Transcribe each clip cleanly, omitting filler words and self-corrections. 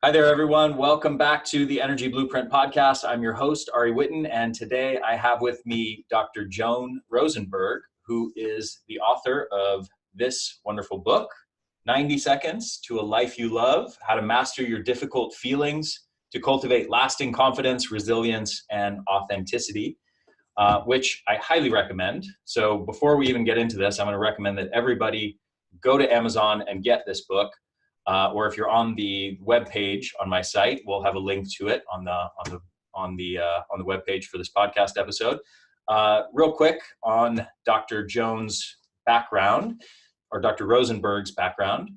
Hi there, everyone. Welcome back to the Energy Blueprint Podcast. I'm your host, Ari Whitten, and today I have with me Dr. Joan Rosenberg, who is the author of this wonderful book, 90 Seconds to a Life You Love, How to Master Your Difficult Feelings to Cultivate Lasting Confidence, Resilience, and Authenticity, which I highly recommend. So before we even get into this, I'm going to recommend that everybody go to Amazon and get this book. Or if you're on the web page on my site, we'll have a link to it on the web page for this podcast episode. Real quick on Dr. Jones' background, or Dr. Rosenberg's background,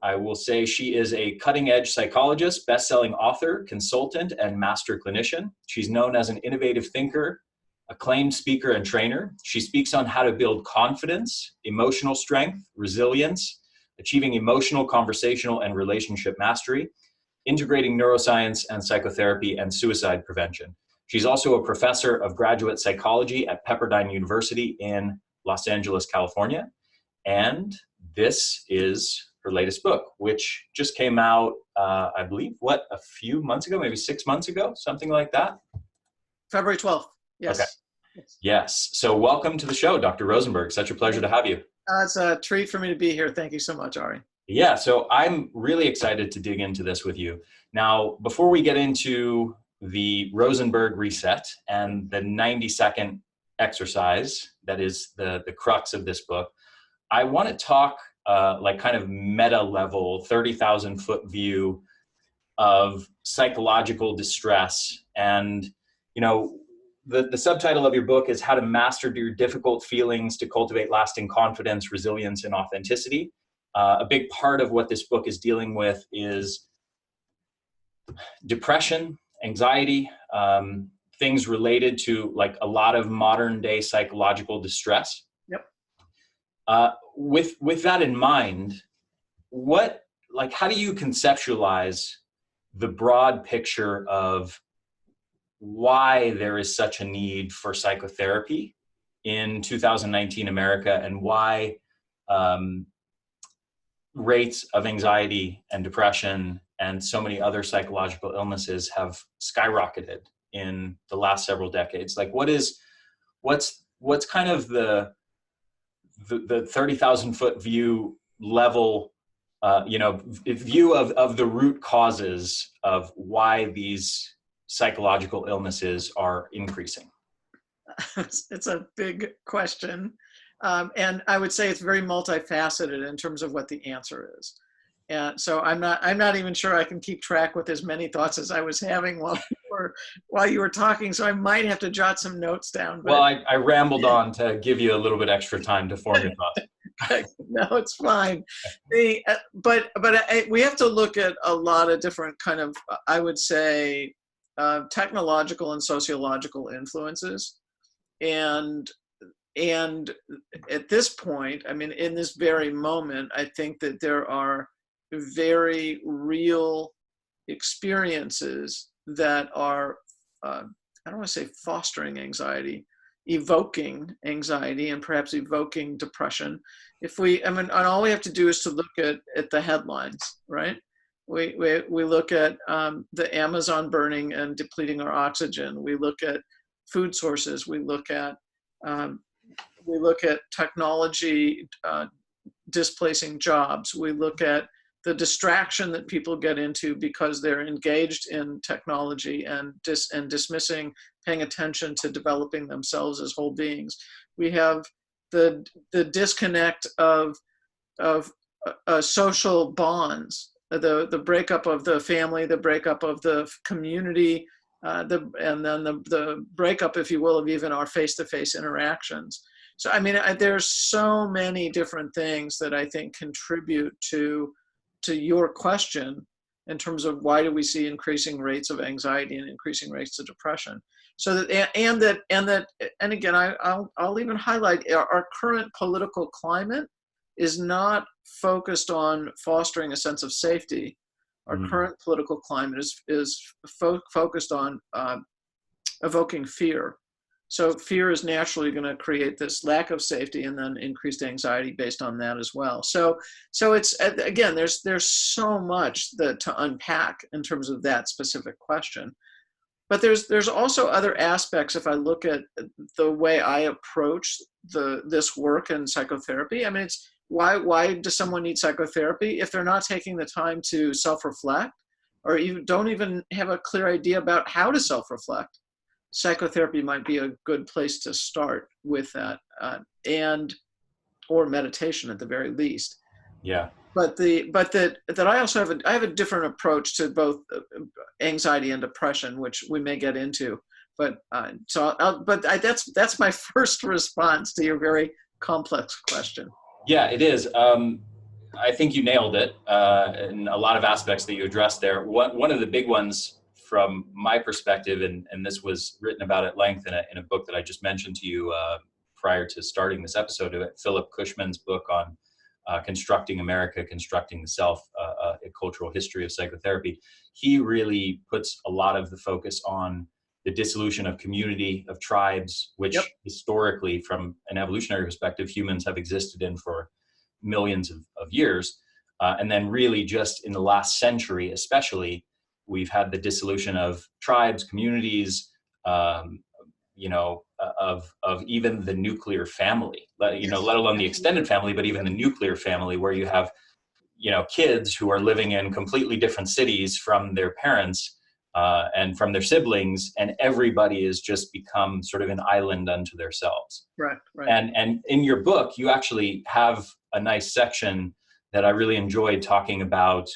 I will say she is a cutting-edge psychologist, best-selling author, consultant, and master clinician. She's known as an innovative thinker, acclaimed speaker, and trainer. She speaks on how to build confidence, emotional strength, resilience, achieving emotional, conversational, and relationship mastery, integrating neuroscience and psychotherapy, and suicide prevention. She's also a professor of graduate psychology at Pepperdine University in Los Angeles, California. And this is her latest book, which just came out, I believe, a few months ago, maybe 6 months ago, something like that? February 12th, yes. Okay. Yes. So welcome to the show, Dr. Rosenberg. Such a pleasure to have you. It's a treat for me to be here. Thank you so much, Ari. Yeah, so I'm really excited to dig into this with you. Now, before we get into the Rosenberg Reset and the 90-second exercise that is the crux of this book, I want to talk like kind of meta level, 30,000-foot view of psychological distress. And, you know, the subtitle of your book is How to Master Your Difficult Feelings to Cultivate Lasting Confidence, Resilience, and Authenticity. A big part of what this book is dealing with is depression, anxiety, things related to like a lot of modern day psychological distress. Yep. With that in mind, how do you conceptualize the broad picture of why there is such a need for psychotherapy in 2019 America, and why rates of anxiety and depression and so many other psychological illnesses have skyrocketed in the last several decades? Like, what's kind of the 30,000-foot view level, view of the root causes of why these psychological illnesses are increasing? It's a big question. And I would say it's very multifaceted in terms of what the answer is. And so I'm not even sure I can keep track with as many thoughts as I was having while you were talking. So I might have to jot some notes down. But, well, I rambled on to give you a little bit extra time to form your thoughts. No, it's fine. But we have to look at a lot of different kind of, I would say, technological and sociological influences. And at this point, I mean, in this very moment, I think that there are very real experiences that are, I don't want to say fostering anxiety, evoking anxiety, and perhaps evoking depression. And all we have to do is to look at the headlines, right? We look at the Amazon burning and depleting our oxygen. We look at food sources. We look at technology displacing jobs. We look at the distraction that people get into because they're engaged in technology and dismissing paying attention to developing themselves as whole beings. We have the disconnect of social bonds, the breakup of the family, the breakup of the community, and then the breakup, if you will, of even our face-to-face interactions. So, I mean, there's so many different things that I think contribute to your question in terms of why do we see increasing rates of anxiety and increasing rates of depression. So that, and again, I'll even highlight our current political climate is not focused on fostering a sense of safety. Our current political climate is focused on evoking fear. So fear is naturally going to create this lack of safety and then increased anxiety based on that as well. So it's, again, there's so much to unpack in terms of that specific question. But there's also other aspects. If I look at the way I approach this work in psychotherapy, I mean, it's why does someone need psychotherapy if they're not taking the time to self-reflect, or you don't even have a clear idea about how to self-reflect? Psychotherapy might be a good place to start with that, or meditation at the very least. Yeah. But that I also have a different approach to both anxiety and depression, which we may get into. But that's my first response to your very complex question. Yeah, it is. I think you nailed it in a lot of aspects that you addressed there. One of the big ones from my perspective, and this was written about at length in a book that I just mentioned to you prior to starting this episode, Philip Cushman's book on Constructing America, Constructing the Self, a cultural history of psychotherapy. He really puts a lot of the focus on the dissolution of community, of tribes, which historically, from an evolutionary perspective, humans have existed in for millions of years. And then really just in the last century, especially, we've had the dissolution of tribes, communities, of even the nuclear family, let alone the extended family, but even the nuclear family, where you have, kids who are living in completely different cities from their parents and from their siblings, and everybody has just become sort of an island unto themselves. Right. And in your book, you actually have a nice section that I really enjoyed talking about,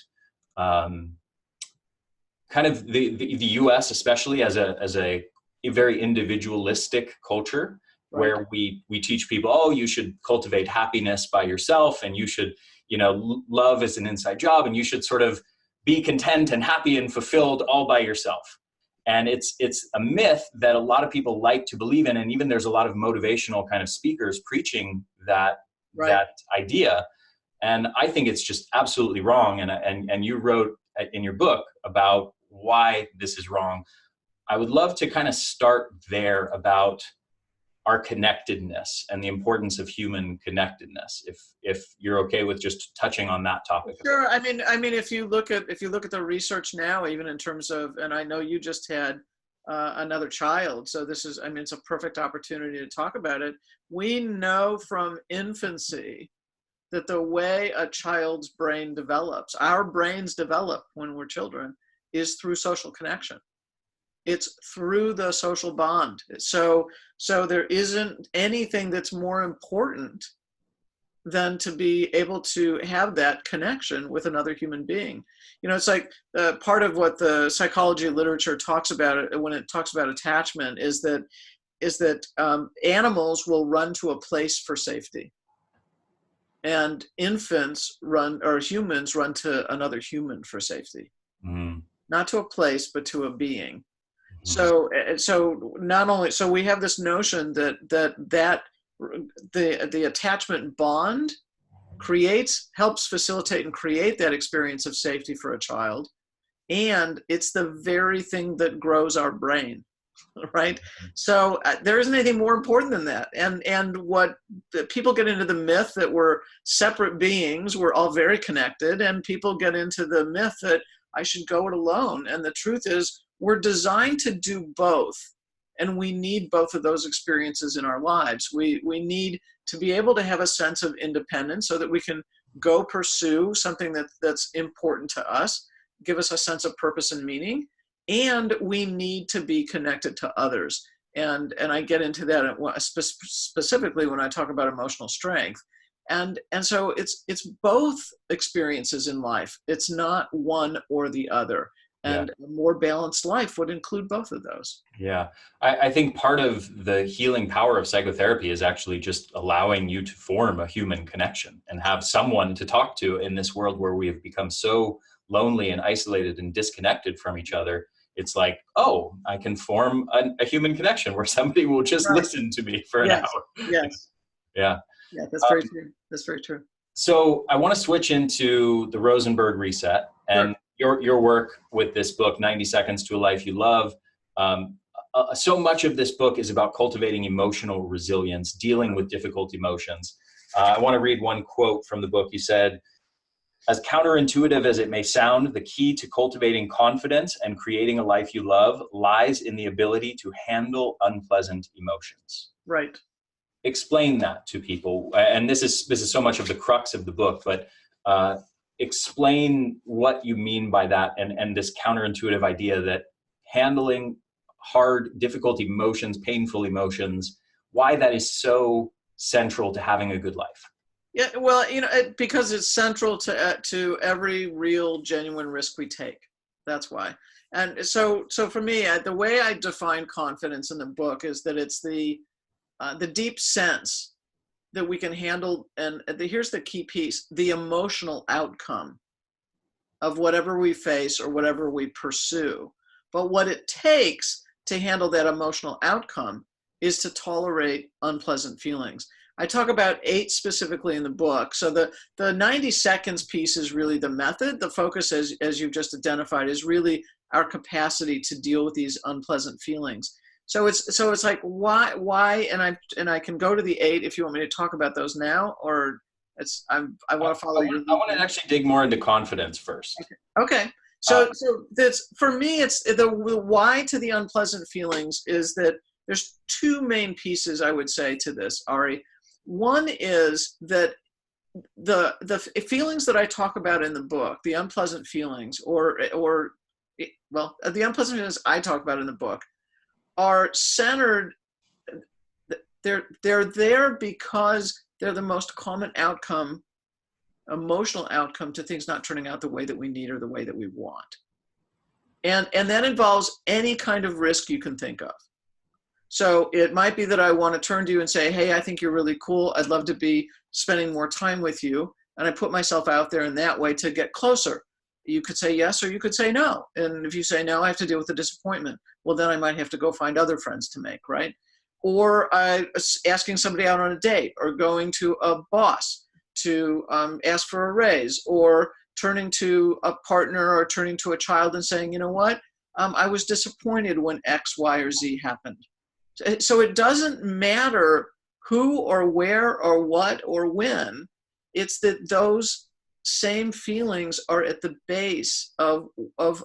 kind of the U.S. especially as a very individualistic culture, Right. where we teach people, oh, you should cultivate happiness by yourself, and you should, love is an inside job, and you should sort of be content and happy and fulfilled all by yourself. And it's a myth that a lot of people like to believe in, and even there's a lot of motivational kind of speakers preaching that idea. And I think it's just absolutely wrong. And you wrote in your book about why this is wrong. I would love to kind of start there about our connectedness and the importance of human connectedness, if you're okay with just touching on that topic. Sure. I mean, if you look at the research now, even in terms of, and I know you just had another child, so this is, it's a perfect opportunity to talk about it. We know from infancy that the way a child's brain develops, our brains develop when we're children, is through social connection. It's through the social bond. So there isn't anything that's more important than to be able to have that connection with another human being. It's like part of what the psychology literature talks about when it talks about attachment is that animals will run to a place for safety, and humans run to another human for safety. Mm-hmm. Not to a place, but to a being. Mm-hmm. So we have this notion that the attachment bond helps facilitate and create that experience of safety for a child, and it's the very thing that grows our brain, right? So there isn't anything more important than that. And what people get into the myth that we're separate beings, we're all very connected, and people get into the myth that I should go it alone. And the truth is, we're designed to do both, and we need both of those experiences in our lives. We need to be able to have a sense of independence so that we can go pursue something that's important to us, give us a sense of purpose and meaning, and we need to be connected to others. And I get into that specifically when I talk about emotional strength. And so it's both experiences in life. It's not one or the other. And a more balanced life would include both of those. Yeah. I think part of the healing power of psychotherapy is actually just allowing you to form a human connection and have someone to talk to in this world where we have become so lonely and isolated and disconnected from each other. It's like, oh, I can form a human connection where somebody will just listen to me for an hour. Yes. Yeah. Yeah, that's very true. That's very true. So I want to switch into the Rosenberg Reset and your work with this book, 90 Seconds to a Life You Love. so much of this book is about cultivating emotional resilience, dealing with difficult emotions. I want to read one quote from the book. He said, "As counterintuitive as it may sound, the key to cultivating confidence and creating a life you love lies in the ability to handle unpleasant emotions." Right. Explain that to people. And this is so much of the crux of the book, but explain what you mean by that, and this counterintuitive idea that handling hard, difficult emotions, painful emotions, why that is so central to having a good life. Yeah, well, because it's central to every real, genuine risk we take. That's why. And so for me, the way I define confidence in the book is that it's the deep sense that we can handle, and here's the key piece: the emotional outcome of whatever we face or whatever we pursue. But what it takes to handle that emotional outcome is to tolerate unpleasant feelings. I talk about 8 specifically in the book. So the 90 seconds piece is really the method. The focus, as you've just identified, is really our capacity to deal with these unpleasant feelings. So it's like, why, and I can go to the 8 if you want me to talk about those now, or I want to follow your lead. I want to actually dig more into confidence first. Okay. So that's, for me, it's the why to the unpleasant feelings is that there's 2 main pieces I would say to this, Ari. One is that the feelings that I talk about in the book, the unpleasant feelings, the unpleasant feelings I talk about in the book are centered. They're there because they're the most common outcome, emotional outcome, to things not turning out the way that we need or the way that we want. And that involves any kind of risk you can think of. So it might be that I want to turn to you and say, hey, I think you're really cool. I'd love to be spending more time with you. And I put myself out there in that way to get closer. You could say yes, or you could say no. And if you say no, I have to deal with the disappointment. Well, then I might have to go find other friends to make, right? Or asking somebody out on a date, or going to a boss to ask for a raise, or turning to a partner or turning to a child and saying, you know what, I was disappointed when X, Y, or Z happened. So it doesn't matter who or where or what or when. It's that those same feelings are at the base of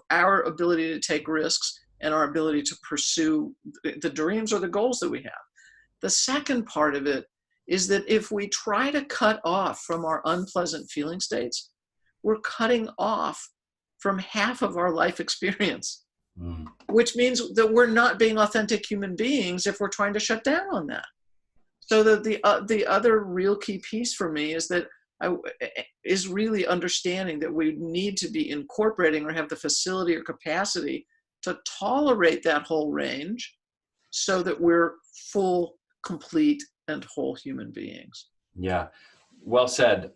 our ability to take risks and our ability to pursue the dreams or the goals that we have. The second part of it is that if we try to cut off from our unpleasant feeling states, we're cutting off from half of our life experience. Which means that we're not being authentic human beings if we're trying to shut down on that. So that the other real key piece for me is that is really understanding that we need to be incorporating or have the facility or capacity to tolerate that whole range, so that we're full, complete, and whole human beings. Yeah, well said.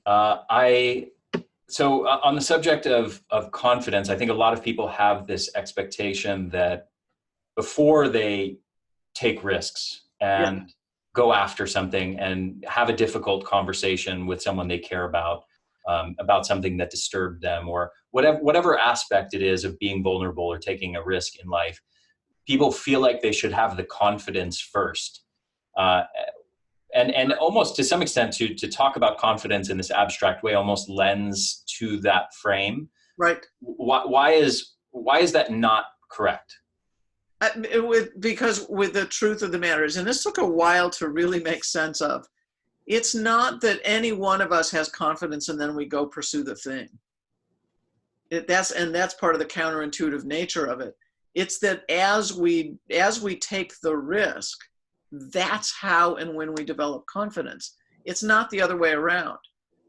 So on the subject of confidence, I think a lot of people have this expectation that before they take risks and go after something and have a difficult conversation with someone they care about something that disturbed them, or whatever aspect it is of being vulnerable or taking a risk in life, people feel like they should have the confidence first. And almost to some extent to talk about confidence in this abstract way almost lends to that frame. Right. Why is that not correct? Because with the truth of the matter is, and this took a while to really make sense of, it's not that any one of us has confidence and then we go pursue the thing. That's part of the counterintuitive nature of it. It's that as we take the risk, that's how and when we develop confidence. It's not the other way around.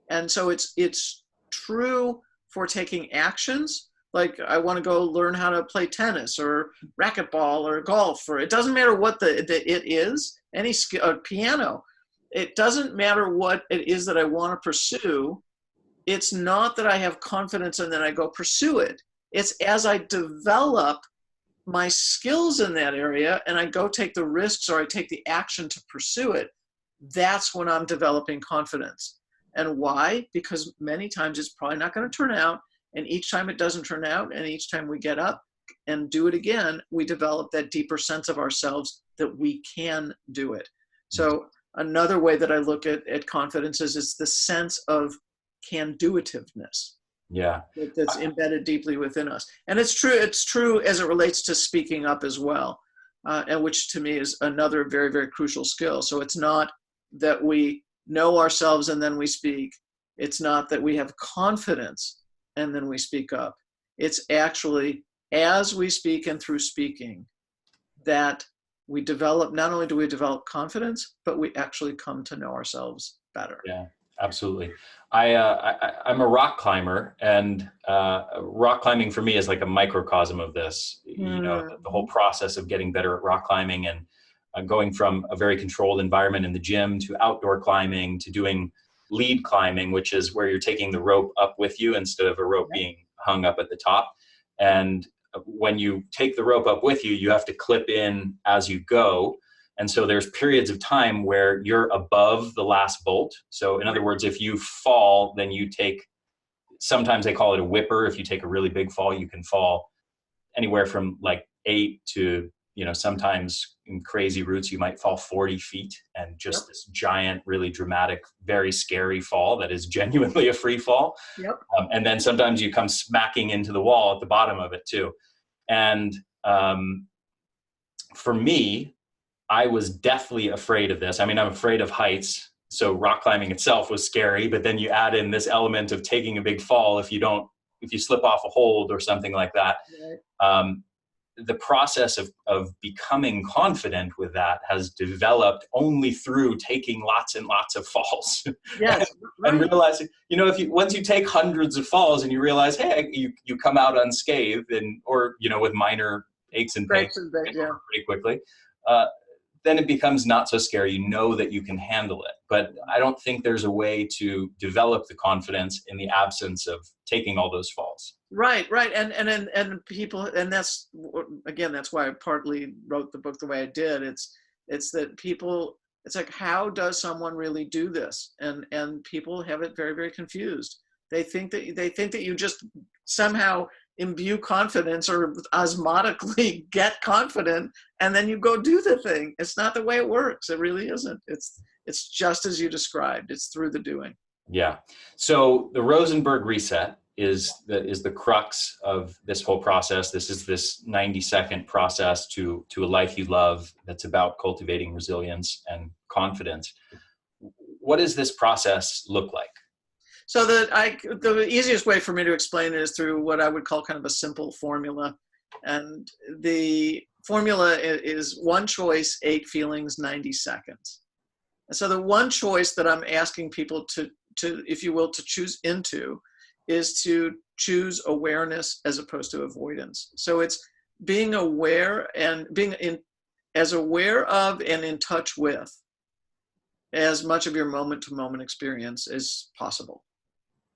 And so it's true for taking actions. Like, I want to go learn how to play tennis or racquetball or golf, or it doesn't matter what it is, any skill, piano. It doesn't matter what it is that I want to pursue. It's not that I have confidence and then I go pursue it. It's as I develop my skills in that area and I go take the risks or I take the action to pursue it, that's when I'm developing confidence. And why? Because many times it's probably not going to turn out. And each time it doesn't turn out, and each time we get up, and do it again, we develop that deeper sense of ourselves that we can do it. So another way that I look at confidence is it's the sense of can-do-itiveness. Yeah. That's embedded deeply within us. And it's true as it relates to speaking up as well, and which to me is another very, very crucial skill. So it's not that we know ourselves and then we speak. It's not that we have confidence and then we speak up. It's actually as we speak and through speaking that we develop, not only do we develop confidence, but we actually come to know ourselves better. Yeah, absolutely. I'm a rock climber, and rock climbing for me is like a microcosm of this. You know, the whole process of getting better at rock climbing, and going from a very controlled environment in the gym to outdoor climbing to doing lead climbing, which is where you're taking the rope up with you instead of a rope being hung up at the top. And when you take the rope up with you, you have to clip in as you go. And so there's periods of time where you're above the last bolt. So in other words, if you fall, then you take, sometimes they call it a whipper. If you take a really big fall, you can fall anywhere from like 8 to, sometimes in crazy routes, you might fall 40 feet, and just this giant, really dramatic, very scary fall that is genuinely a free fall. And then sometimes you come smacking into the wall at the bottom of it too. And for me, I was deathly afraid of this. I mean, I'm afraid of heights. So rock climbing itself was scary, but then you add in this element of taking a big fall if you slip off a hold or something like that. The process of becoming confident with that has developed only through taking lots and lots of falls. And realizing, once you take hundreds of falls and you realize, hey, you come out unscathed, or with minor aches and pains pretty quickly, then it becomes not so scary. You know that you can handle it. But I don't think there's a way to develop the confidence in the absence of taking all those falls. Right. And people, and that's why I partly wrote the book the way I did. It's that people, it's like, how does someone really do this? And people have it very, very confused. They think that you just somehow imbue confidence or osmotically get confident and then you go do the thing. It's not the way it works. It really isn't. It's just as you described. It's through the doing. Yeah. So the Rosenberg Reset is the crux of this whole process. This is this 90-second process to a life you love that's about cultivating resilience and confidence. What does this process look like? So the easiest way for me to explain it is through what I would call kind of a simple formula. And the formula is 1 choice, 8 feelings, 90 seconds. And so the 1 choice that I'm asking people to, if you will, to choose into is to choose awareness as opposed to avoidance. So it's being aware and being as aware of and in touch with as much of your moment-to-moment experience as possible.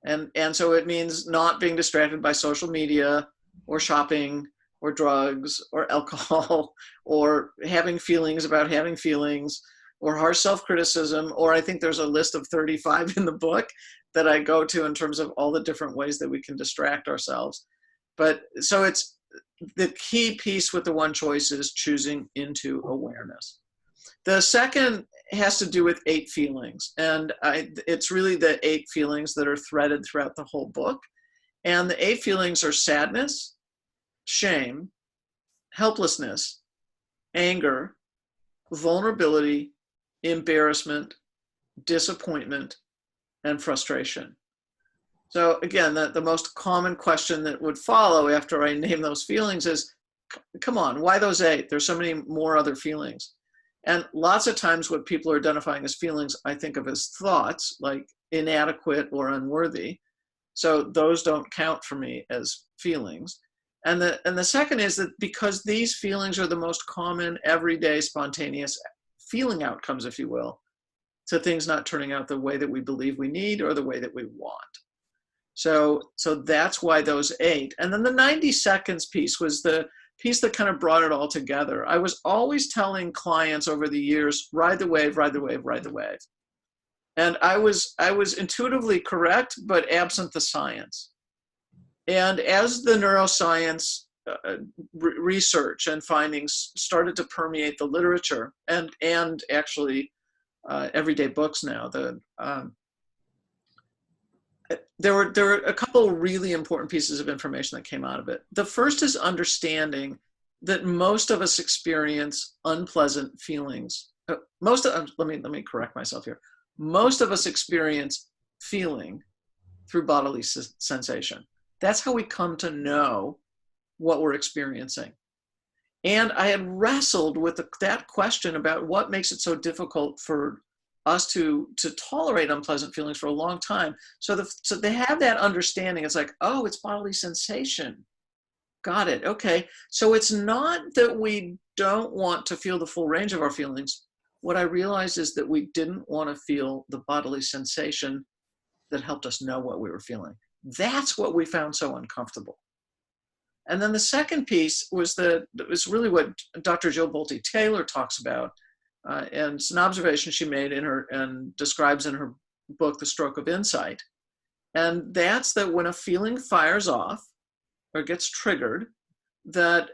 And so it means not being distracted by social media or shopping or drugs or alcohol or having feelings about having feelings or harsh self-criticism, or I think there's a list of 35 in the book that I go to in terms of all the different ways that we can distract ourselves. But so it's the key piece with the 1 choice is choosing into awareness. The second has to do with 8 feelings. And it's really the 8 feelings that are threaded throughout the whole book. And the 8 feelings are sadness, shame, helplessness, anger, vulnerability, embarrassment, disappointment, and frustration. So again, the most common question that would follow after I name those feelings is, come on, why those 8? There's so many more other feelings. And lots of times what people are identifying as feelings, I think of as thoughts, like inadequate or unworthy. So those don't count for me as feelings. And the second is that because these feelings are the most common, everyday, spontaneous feeling outcomes, if you will, to things not turning out the way that we believe we need or the way that we want. So that's why those 8. And then the 90 seconds piece was the piece that kind of brought it all together. I was always telling clients over the years, ride the wave, ride the wave, ride the wave. And I was intuitively correct, but absent the science. And as the neuroscience research and findings started to permeate the literature and actually everyday books now. There were a couple of really important pieces of information that came out of it. The first is understanding that most of us experience unpleasant feelings. Let me correct myself here. Most of us experience feeling through bodily sensation. That's how we come to know what we're experiencing. And I had wrestled with that question about what makes it so difficult for us to tolerate unpleasant feelings for a long time. So they have that understanding. It's like, oh, it's bodily sensation. Got it. Okay. So it's not that we don't want to feel the full range of our feelings. What I realized is that we didn't want to feel the bodily sensation that helped us know what we were feeling. That's what we found so uncomfortable. And then the second piece was really what Dr. Jill Bolte Taylor talks about, and it's an observation she made and describes in her book, The Stroke of Insight. And that's that when a feeling fires off or gets triggered, that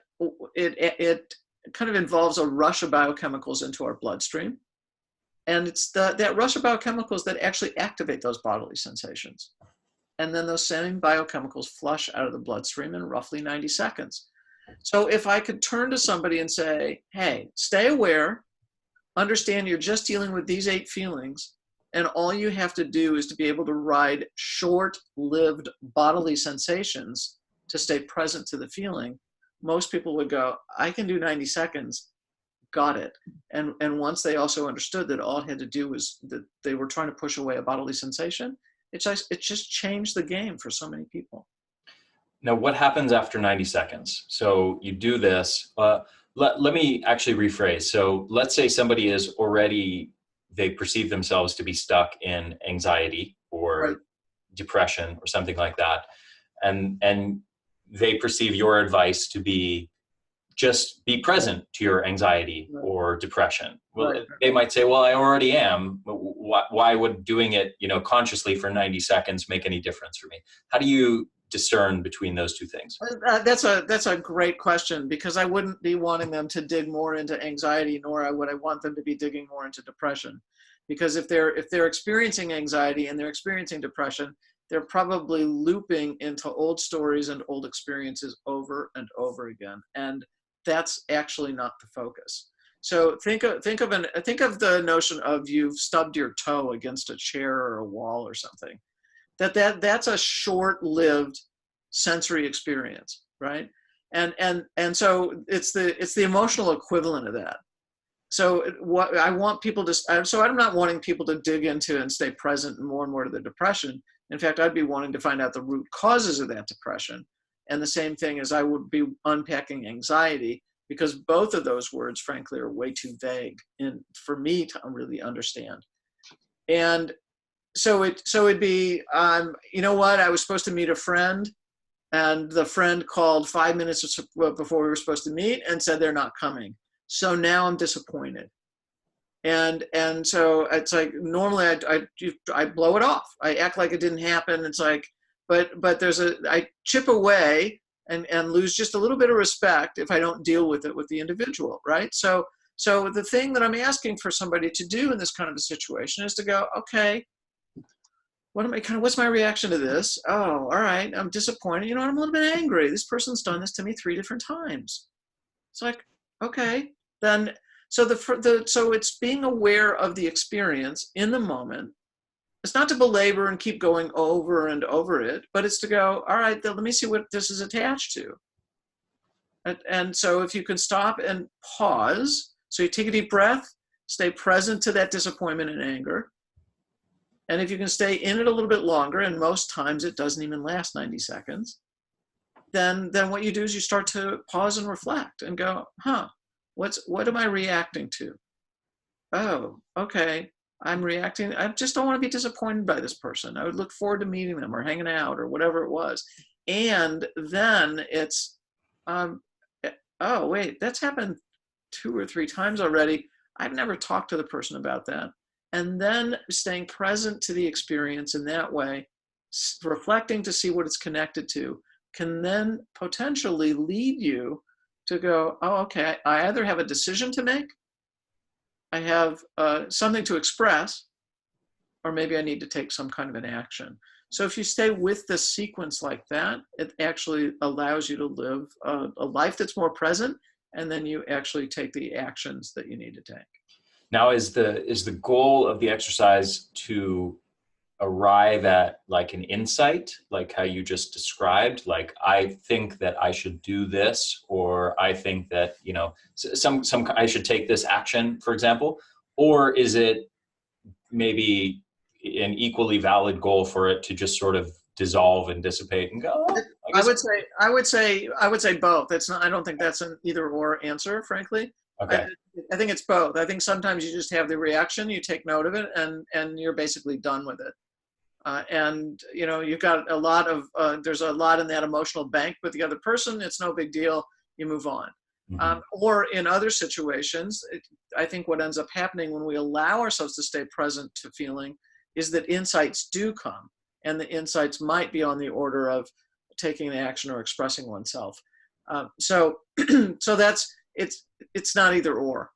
it kind of involves a rush of biochemicals into our bloodstream. And it's that rush of biochemicals that actually activate those bodily sensations. And then those same biochemicals flush out of the bloodstream in roughly 90 seconds. So if I could turn to somebody and say, hey, stay aware, understand you're just dealing with these 8 feelings, and all you have to do is to be able to ride short-lived bodily sensations to stay present to the feeling, most people would go, I can do 90 seconds, got it. And once they also understood that all it had to do was that they were trying to push away a bodily sensation, it just changed the game for so many people. Now, what happens after 90 seconds? So you do this. Let me actually rephrase. So let's say somebody is already, they perceive themselves to be stuck in anxiety or Right. depression or something like that. And they perceive your advice to be just be present to your anxiety Right. or depression. Well, Right. they might say, well, I already am. Why would doing it, consciously for 90 seconds make any difference for me? How do you discern between those two things? That's a great question, because I wouldn't be wanting them to dig more into anxiety, nor would I want them to be digging more into depression. Because if they're experiencing anxiety and they're experiencing depression, they're probably looping into old stories and old experiences over and over again. And that's actually not the focus. So think of the notion of you've stubbed your toe against a chair or a wall or something. That's a short-lived sensory experience, right? And so it's the emotional equivalent of that. So what I want people to, so I'm not wanting people to dig into and stay present more and more to the depression. In fact, I'd be wanting to find out the root causes of that depression. And the same thing as I would be unpacking anxiety, because both of those words, frankly, are way too vague for me to really understand. And so it'd be, you know what, I was supposed to meet a friend, and the friend called 5 minutes before we were supposed to meet and said they're not coming. So now I'm disappointed. And so it's like, normally I blow it off. I act like it didn't happen. It's like, but I chip away and lose just a little bit of respect if I don't deal with it with the individual, right? So the thing that I'm asking for somebody to do in this kind of a situation is to go, okay, what's my reaction to this? Oh, all right, I'm disappointed. You know what, I'm a little bit angry. This person's done this to me 3 different times. It's like, okay, then, so it's being aware of the experience in the moment. It's not to belabor and keep going over and over it, but it's to go, all right, then let me see what this is attached to. And so if you can stop and pause, so you take a deep breath, stay present to that disappointment and anger. And if you can stay in it a little bit longer, and most times it doesn't even last 90 seconds, then what you do is you start to pause and reflect and go, what am I reacting to? Oh, okay, I'm reacting. I just don't want to be disappointed by this person. I would look forward to meeting them or hanging out or whatever it was. And then it's, oh, wait, that's happened 2 or 3 times already. I've never talked to the person about that. And then staying present to the experience in that way, reflecting to see what it's connected to, can then potentially lead you to go, oh, okay, I either have a decision to make, I have something to express, or maybe I need to take some kind of an action. So if you stay with the sequence like that, it actually allows you to live a life that's more present, and then you actually take the actions that you need to take. Now, is the goal of the exercise to arrive at like an insight, like how you just described, like I think that I should do this, or I think that, you know, some I should take this action, for example? Or is it maybe an equally valid goal for it to just sort of dissolve and dissipate and go, oh, I would say both. It's not, I don't think that's an either or answer, frankly. okay. I think it's both. I think sometimes you just have the reaction, you take note of it, and you're basically done with it. And you know, you've got a lot of there's a lot in that emotional bank with the other person. It's no big deal. You move on. Mm-hmm. Or in other situations, I think what ends up happening when we allow ourselves to stay present to feeling is that insights do come, and the insights might be on the order of taking an action or expressing oneself. So that's it's not either or.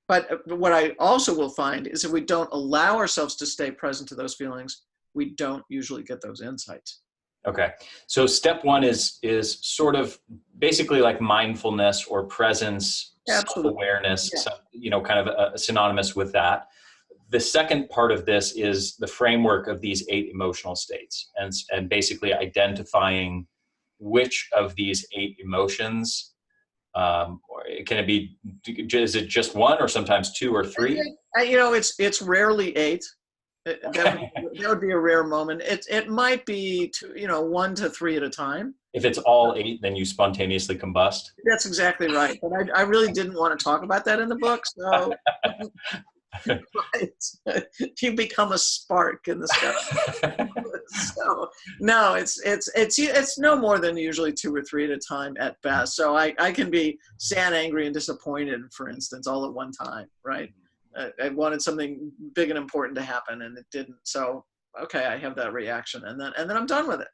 But what I also will find is if we don't allow ourselves to stay present to those feelings, we don't usually get those insights. Okay. So step one is sort of basically like mindfulness or presence, self-awareness, Yeah. so, you know, kind of synonymous with that. The second part of this is the framework of these 8 emotional states, and basically identifying which of these 8 emotions, or can it be, is it just one or sometimes 2 or 3? You know, it's rarely 8. That would be a rare moment. It might be 1 to 3 at a time. If it's all 8, then you spontaneously combust. That's exactly right. But I really didn't want to talk about that in the book, so you become a spark in the sky. So no, it's no more than usually 2 or 3 at a time at best. So I can be sad, angry, and disappointed, for instance, all at one time, right? I wanted something big and important to happen, and it didn't. So okay, I have that reaction, and then I'm done with it.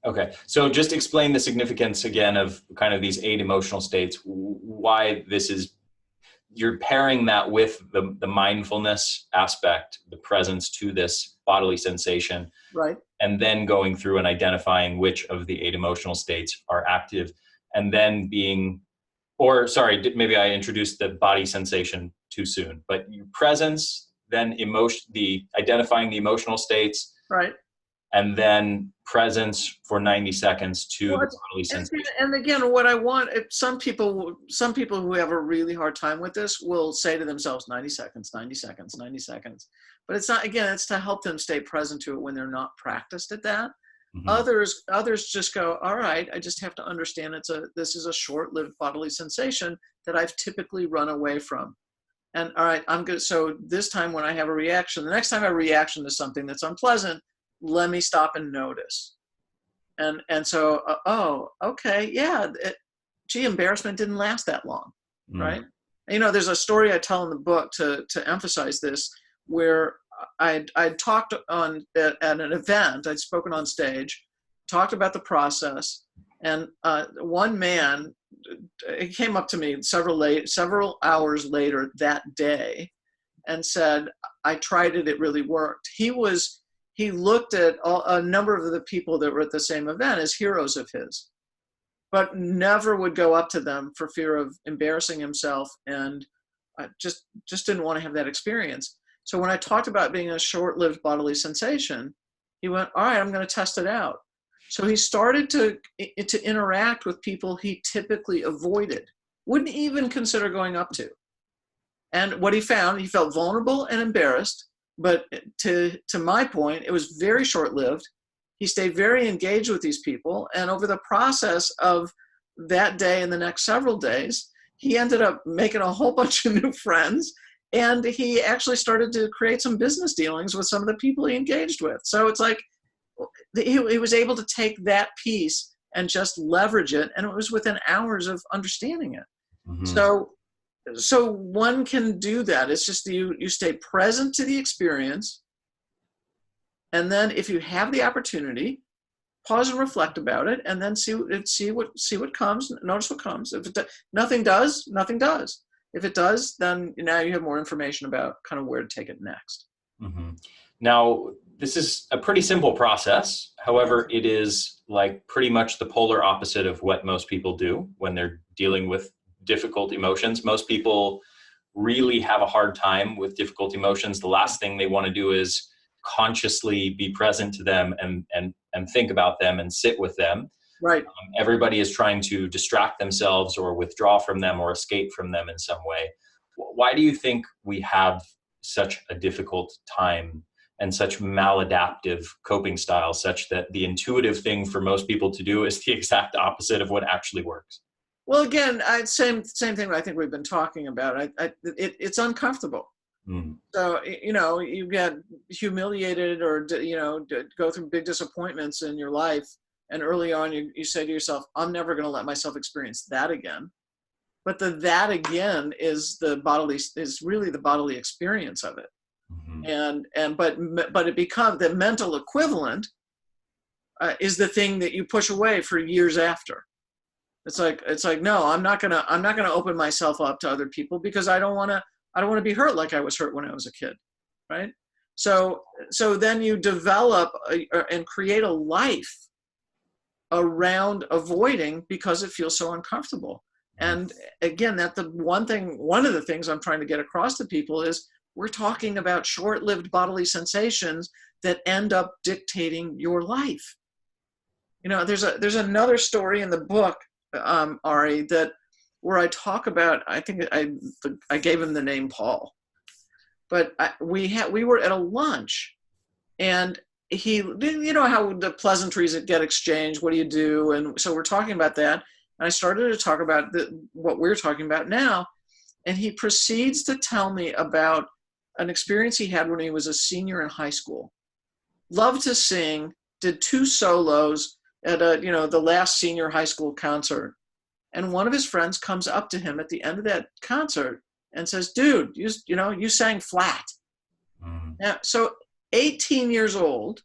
Okay, so just explain the significance again of kind of these 8 emotional states. Why this is, you're pairing that with the mindfulness aspect, the presence to this bodily sensation, right? And then going through and identifying which of the 8 emotional states are active, and then being, or sorry, maybe I introduced the body sensation too soon, but your presence, then identifying the emotional states, right? And then presence for 90 seconds to the bodily sensation. And again, what I want, some people who have a really hard time with this will say to themselves, 90 seconds, 90 seconds, 90 seconds. But it's not, again, it's to help them stay present to it when they're not practiced at that. Mm-hmm. Others just go, all right, I just have to understand this is a short-lived bodily sensation that I've typically run away from. And all right, I'm good. So this time when I have a reaction, the next time I have a reaction to something that's unpleasant, let me stop and notice. And so, oh, okay, yeah, embarrassment didn't last that long, right? You know, there's a story I tell in the book to emphasize this, where I'd talked at an event, I'd spoken on stage, talked about the process, and one man, he came up to me several hours later that day and said, I tried it, it really worked. He looked at a number of the people that were at the same event as heroes of his, but never would go up to them for fear of embarrassing himself, and just didn't want to have that experience. So when I talked about being a short-lived bodily sensation, he went, all right, I'm going to test it out. So he started to interact with people he typically avoided, wouldn't even consider going up to. And what he found, he felt vulnerable and embarrassed. But to my point, it was very short-lived. He stayed very engaged with these people. And over the process of that day and the next several days, he ended up making a whole bunch of new friends. And he actually started to create some business dealings with some of the people he engaged with. So it's like he was able to take that piece and just leverage it. And it was within hours of understanding it. Mm-hmm. So one can do that. It's just you stay present to the experience. And then if you have the opportunity, pause and reflect about it, and then see what comes. Notice what comes. If nothing does, nothing does. If it does, then now you have more information about kind of where to take it next. Mm-hmm. Now, this is a pretty simple process. However, it is like pretty much the polar opposite of what most people do when they're dealing with difficult emotions. Most people really have a hard time with difficult emotions. The last thing they want to do is consciously be present to them and think about them and sit with them. Right. Everybody is trying to distract themselves or withdraw from them or escape from them in some way. Why do you think we have such a difficult time and such maladaptive coping styles, such that the intuitive thing for most people to do is the exact opposite of what actually works? Well, again, same thing I think we've been talking about. It's uncomfortable. Mm. So, you get humiliated or, go through big disappointments in your life. And early on, you say to yourself, I'm never going to let myself experience that again. But that again is really the bodily experience of it. Mm-hmm. But it becomes the mental equivalent is the thing that you push away for years after. It's like, no, I'm not gonna open myself up to other people because I don't want to be hurt like I was hurt when I was a kid, right? So then you develop and create a life around avoiding because it feels so uncomfortable. And again, one of the things I'm trying to get across to people is we're talking about short-lived bodily sensations that end up dictating your life. There's another story in the book, Ari, where I talk about, I think I gave him the name Paul, but we were at a lunch, and he, how the pleasantries that get exchanged, what do you do? And so we're talking about that. And I started to talk about what we're talking about now. And he proceeds to tell me about an experience he had when he was a senior in high school. Loved to sing, did 2 solos at the last senior high school concert. And one of his friends comes up to him at the end of that concert and says, dude, you sang flat. Mm-hmm. Now, so 18 years old,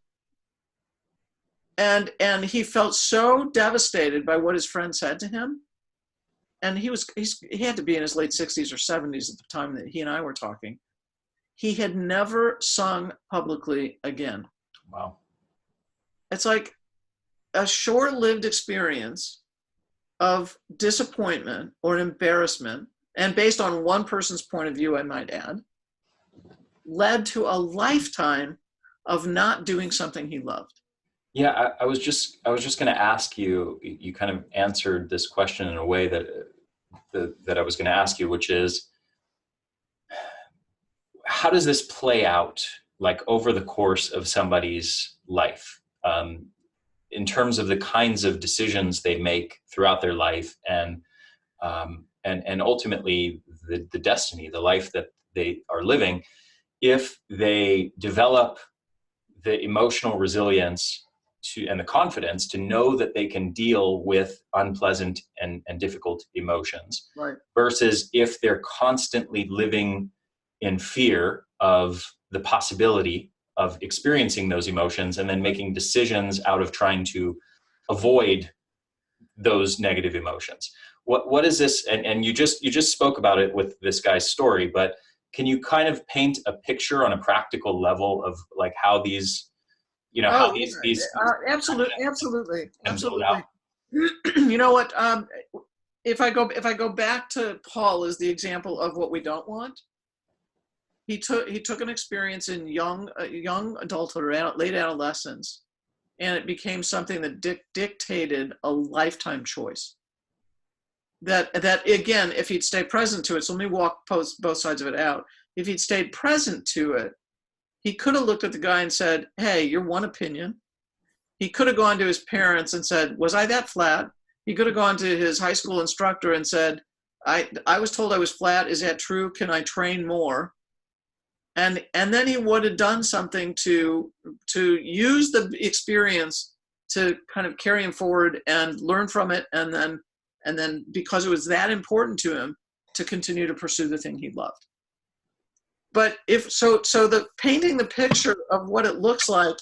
and he felt so devastated by what his friend said to him. And he had to be in his late 60s or 70s at the time that he and I were talking. He had never sung publicly again. Wow. It's like a short-lived experience of disappointment or embarrassment, and based on one person's point of view, I might add, led to a lifetime of not doing something he loved. Yeah, I was just going to ask you. You kind of answered this question in a way that I was going to ask you, which is, how does this play out, like over the course of somebody's life, in terms of the kinds of decisions they make throughout their life, and ultimately the destiny, the life that they are living, if they develop the emotional resilience and the confidence to know that they can deal with unpleasant and difficult emotions, right, versus if they're constantly living in fear of the possibility of experiencing those emotions and then making decisions out of trying to avoid those negative emotions. What is this? And you just spoke about it with this guy's story, but can you kind of paint a picture on a practical level of like how these, absolutely. You know what? If I go back to Paul as the example of what we don't want, he took an experience in young adulthood or late adolescence, and it became something that dictated a lifetime choice. That again, if he'd stayed present to it, so let me walk both sides of it out. If he'd stayed present to it, he could have looked at the guy and said, hey, you're one opinion. He could have gone to his parents and said, was I that flat? He could have gone to his high school instructor and said, I was told I was flat. Is that true? Can I train more? And then he would have done something to use the experience to kind of carry him forward and learn from it. And then because it was that important to him, to continue to pursue the thing he loved. But the painting the picture of what it looks like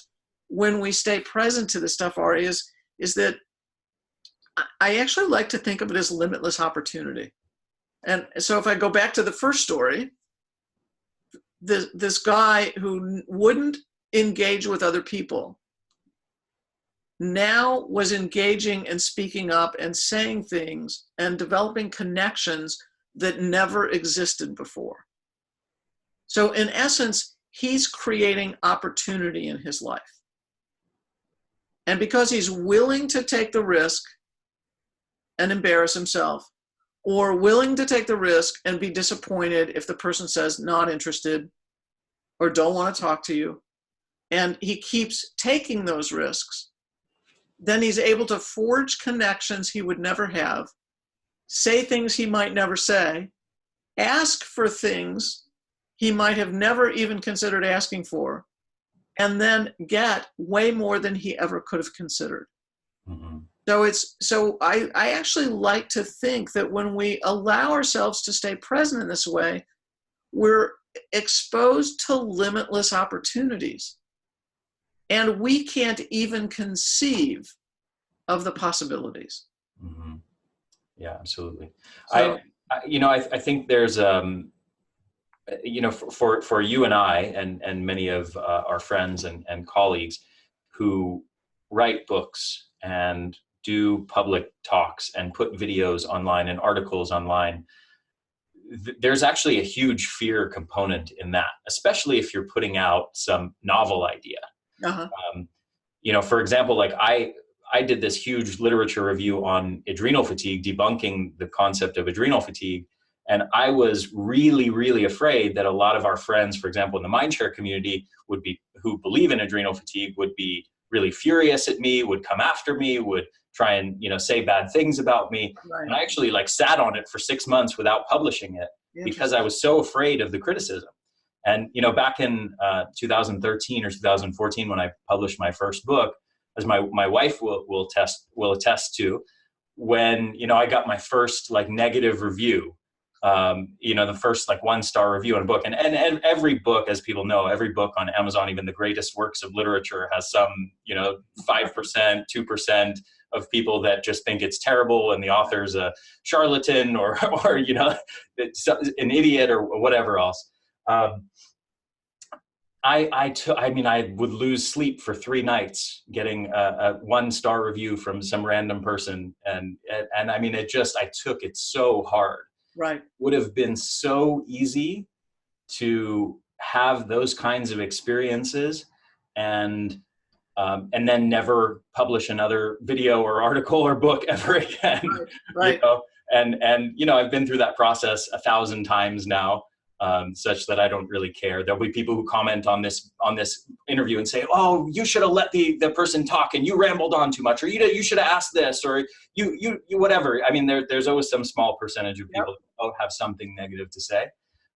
when we stay present to this stuff, Ari, is that I actually like to think of it as limitless opportunity. And so if I go back to the first story, this guy who wouldn't engage with other people now was engaging and speaking up and saying things and developing connections that never existed before. So in essence, he's creating opportunity in his life. And because he's willing to take the risk and embarrass himself, or willing to take the risk and be disappointed if the person says not interested or don't want to talk to you, and he keeps taking those risks, then he's able to forge connections he would never have, say things he might never say, ask for things he might have never even considered asking for, and then get way more than he ever could have considered. Mm-hmm. So I actually like to think that when we allow ourselves to stay present in this way, we're exposed to limitless opportunities. And we can't even conceive of the possibilities. Mm-hmm. Yeah, absolutely. So, I think there's, for you and I and many of our friends and colleagues who write books and do public talks and put videos online and articles online, there's actually a huge fear component in that, especially if you're putting out some novel idea. uh-huh. For example, like I did this huge literature review on adrenal fatigue, debunking the concept of adrenal fatigue. And I was really, really afraid that a lot of our friends, for example, in the mindshare community, who believe in adrenal fatigue, would be really furious at me, would come after me, would try and, say bad things about me. Right. And I actually sat on it for 6 months without publishing it because I was so afraid of the criticism. And, back in 2013 or 2014, when I published my first book, as my wife will attest to, when, I got my first negative review, the first 1-star review on a book, and every book, as people know, every book on Amazon, even the greatest works of literature, has some 5%, 2% of people that just think it's terrible and the author's a charlatan or it's an idiot or whatever else. I would lose sleep for 3 nights getting a 1-star review from some random person, and I mean, I took it so hard. Right. Would have been so easy to have those kinds of experiences and then never publish another video or article or book ever again. Right. And I've been through that process 1,000 times now, such that I don't really care. There'll be people who comment on this interview and say, "Oh, you should have let the person talk, and you rambled on too much, or you should have asked this, or you whatever." I mean, there's always some small percentage of people who have something negative to say.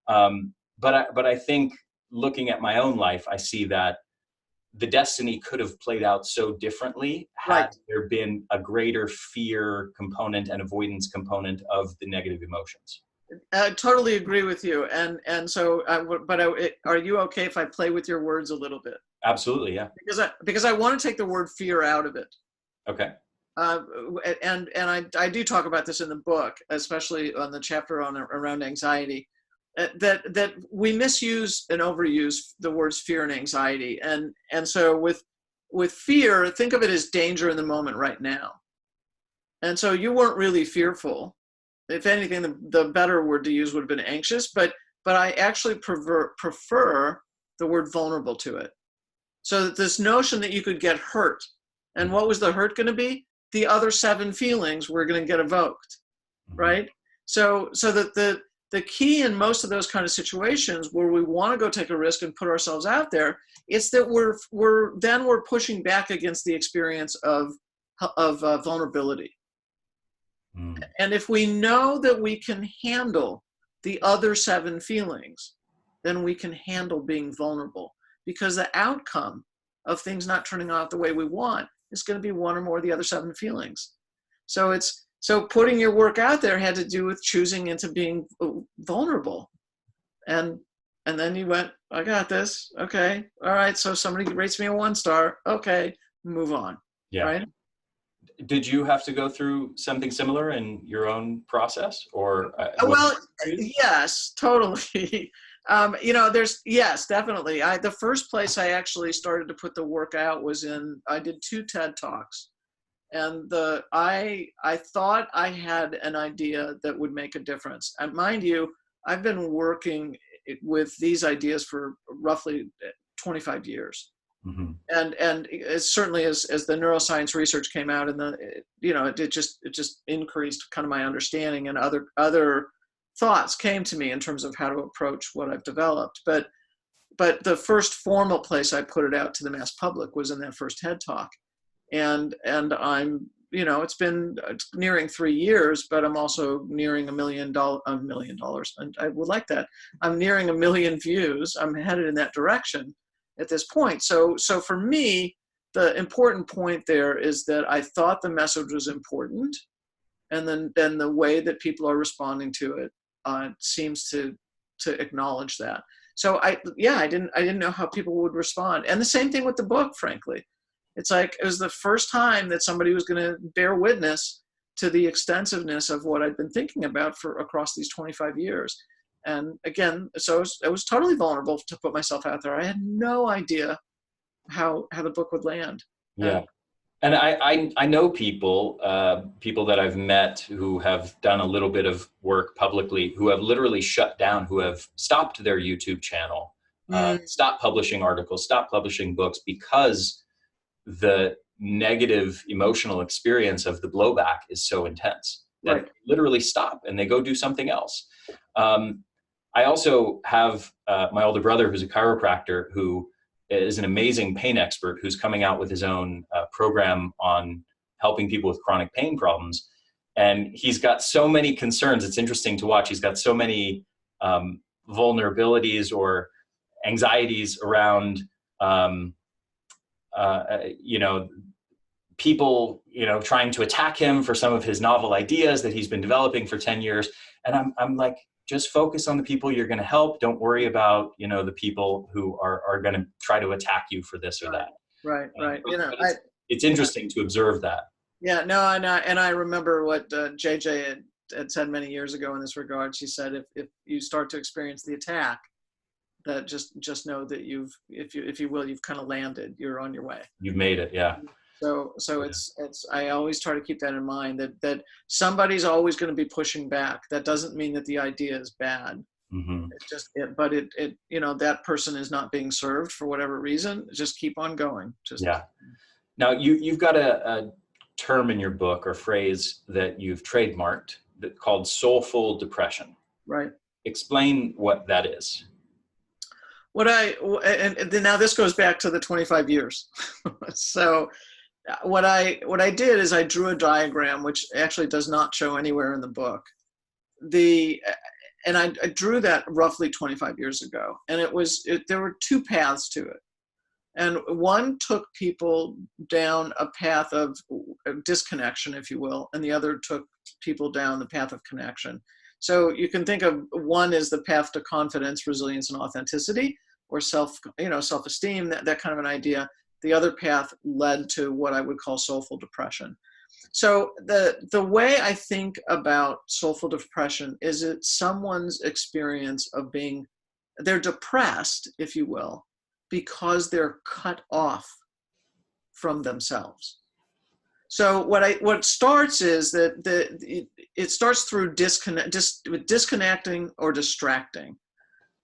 But I think looking at my own life, I see that the destiny could have played out so differently had there been a greater fear component and avoidance component of the negative emotions. I totally agree with you. And so, are you okay if I play with your words a little bit? Absolutely, yeah. Because I want to take the word fear out of it. Okay. And I do talk about this in the book, especially on the chapter around anxiety, that we misuse and overuse the words fear and anxiety. And so with fear, think of it as danger in the moment right now. And so you weren't really fearful. If anything, the better word to use would have been anxious, but I actually prefer the word vulnerable to it. So that this notion that you could get hurt, and what was the hurt going to be? The other 7 feelings were going to get evoked, right? So that the key in most of those kind of situations where we want to go take a risk and put ourselves out there, it's that we're pushing back against the experience of vulnerability. And if we know that we can handle the other 7 feelings, then we can handle being vulnerable, because the outcome of things not turning out the way we want is going to be 1 or more of the other 7 feelings. So putting your work out there had to do with choosing into being vulnerable. And And then you went, I got this. Okay. All right. So somebody rates me a 1 star. Okay. Move on. Yeah. Right. Did you have to go through something similar in your own process, or was Well, it for you? yes, totally. Yes, definitely. The first place I actually started to put the work out was I did 2 TED Talks. And I thought I had an idea that would make a difference. And mind you, I've been working with these ideas for roughly 25 years. Mm-hmm. And as certainly as the neuroscience research came out, and it just increased kind of my understanding, and other thoughts came to me in terms of how to approach what I've developed. But the first formal place I put it out to the mass public was in that first TED Talk. And I'm, it's been nearing 3 years, but I'm also nearing $1 million, and I would like that. I'm nearing 1 million views. I'm headed in that direction at this point. So for me, the important point there is that I thought the message was important, and then the way that people are responding to it seems to acknowledge that. So I didn't know how people would respond, and the same thing with the book, frankly. It's like it was the first time that somebody was going to bear witness to the extensiveness of what I'd been thinking about for across these 25 years. And again, so I was totally vulnerable to put myself out there. I had no idea how the book would land. Yeah. And I know people that I've met who have done a little bit of work publicly, who have literally shut down, who have stopped their YouTube channel, stopped publishing articles, stopped publishing books, because the negative emotional experience of the blowback is so intense that Right. they literally stop and they go do something else. I also have my older brother, who's a chiropractor, who is an amazing pain expert, who's coming out with his own program on helping people with chronic pain problems. And he's got so many concerns. It's interesting to watch. He's got so many vulnerabilities or anxieties around people, trying to attack him for some of his novel ideas that he's been developing for 10 years. And I'm like, just focus on the people you're going to help. Don't worry about, the people who are going to try to attack you for this or that. Right. It's interesting to observe that. Yeah, no, and I remember what JJ had said many years ago in this regard. She said, if you start to experience the attack, that just know that you've kind of landed. You're on your way. You've made it, yeah. So it's I always try to keep that in mind, that somebody's always going to be pushing back. That doesn't mean that the idea is bad. Mm-hmm. But that person is not being served for whatever reason. Just keep on going. Yeah. Now you've got a term in your book or phrase that you've trademarked called soulful depression. Right. Explain what that is. Now this goes back to the 25 years. So what I did is I drew a diagram, which actually does not show anywhere in the book. And I drew that roughly 25 years ago. And there were 2 paths to it. And one took people down a path of disconnection, if you will, and the other took people down the path of connection. So you can think of one as the path to confidence, resilience, and authenticity, or self-esteem, that kind of an idea. The other path led to what I would call soulful depression. So the way I think about soulful depression is it's someone's experience of they're depressed, if you will, because they're cut off from themselves. So what starts is that it starts through disconnecting or distracting.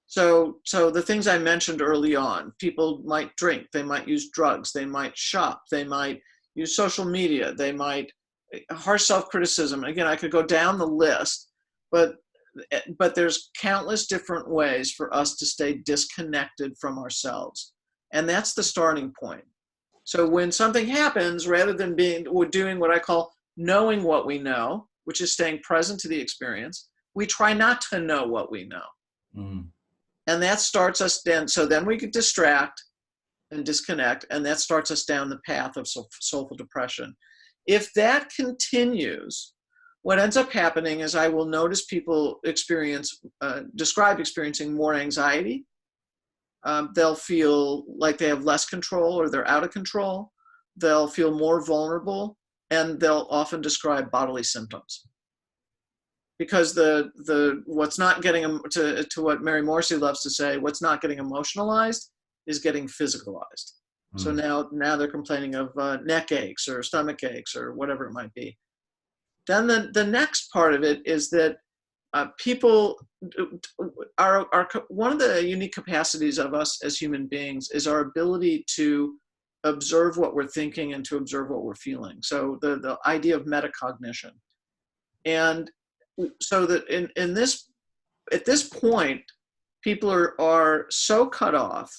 So the things I mentioned early on, people might drink, they might use drugs, they might shop, they might use social media, they might harsh self-criticism. Again, I could go down the list, but there's countless different ways for us to stay disconnected from ourselves. And that's the starting point. So when something happens, rather than doing what I call knowing what we know, which is staying present to the experience, we try not to know what we know. Mm. And that starts us then we could distract and disconnect, and that starts us down the path of soulful depression. If that continues, what ends up happening is I will notice people describe experiencing more anxiety, They'll feel like they have less control or they're out of control. They'll feel more vulnerable, and they'll often describe bodily symptoms. Because the what's not getting them to what Mary Morrissey loves to say, what's not getting emotionalized is getting physicalized. So now they're complaining of neck aches or stomach aches or whatever it might be. Then the next part of it is that people are one of the unique capacities of us as human beings is our ability to observe what we're thinking and to observe what we're feeling. So the idea of metacognition. And so that at this point, people are so cut off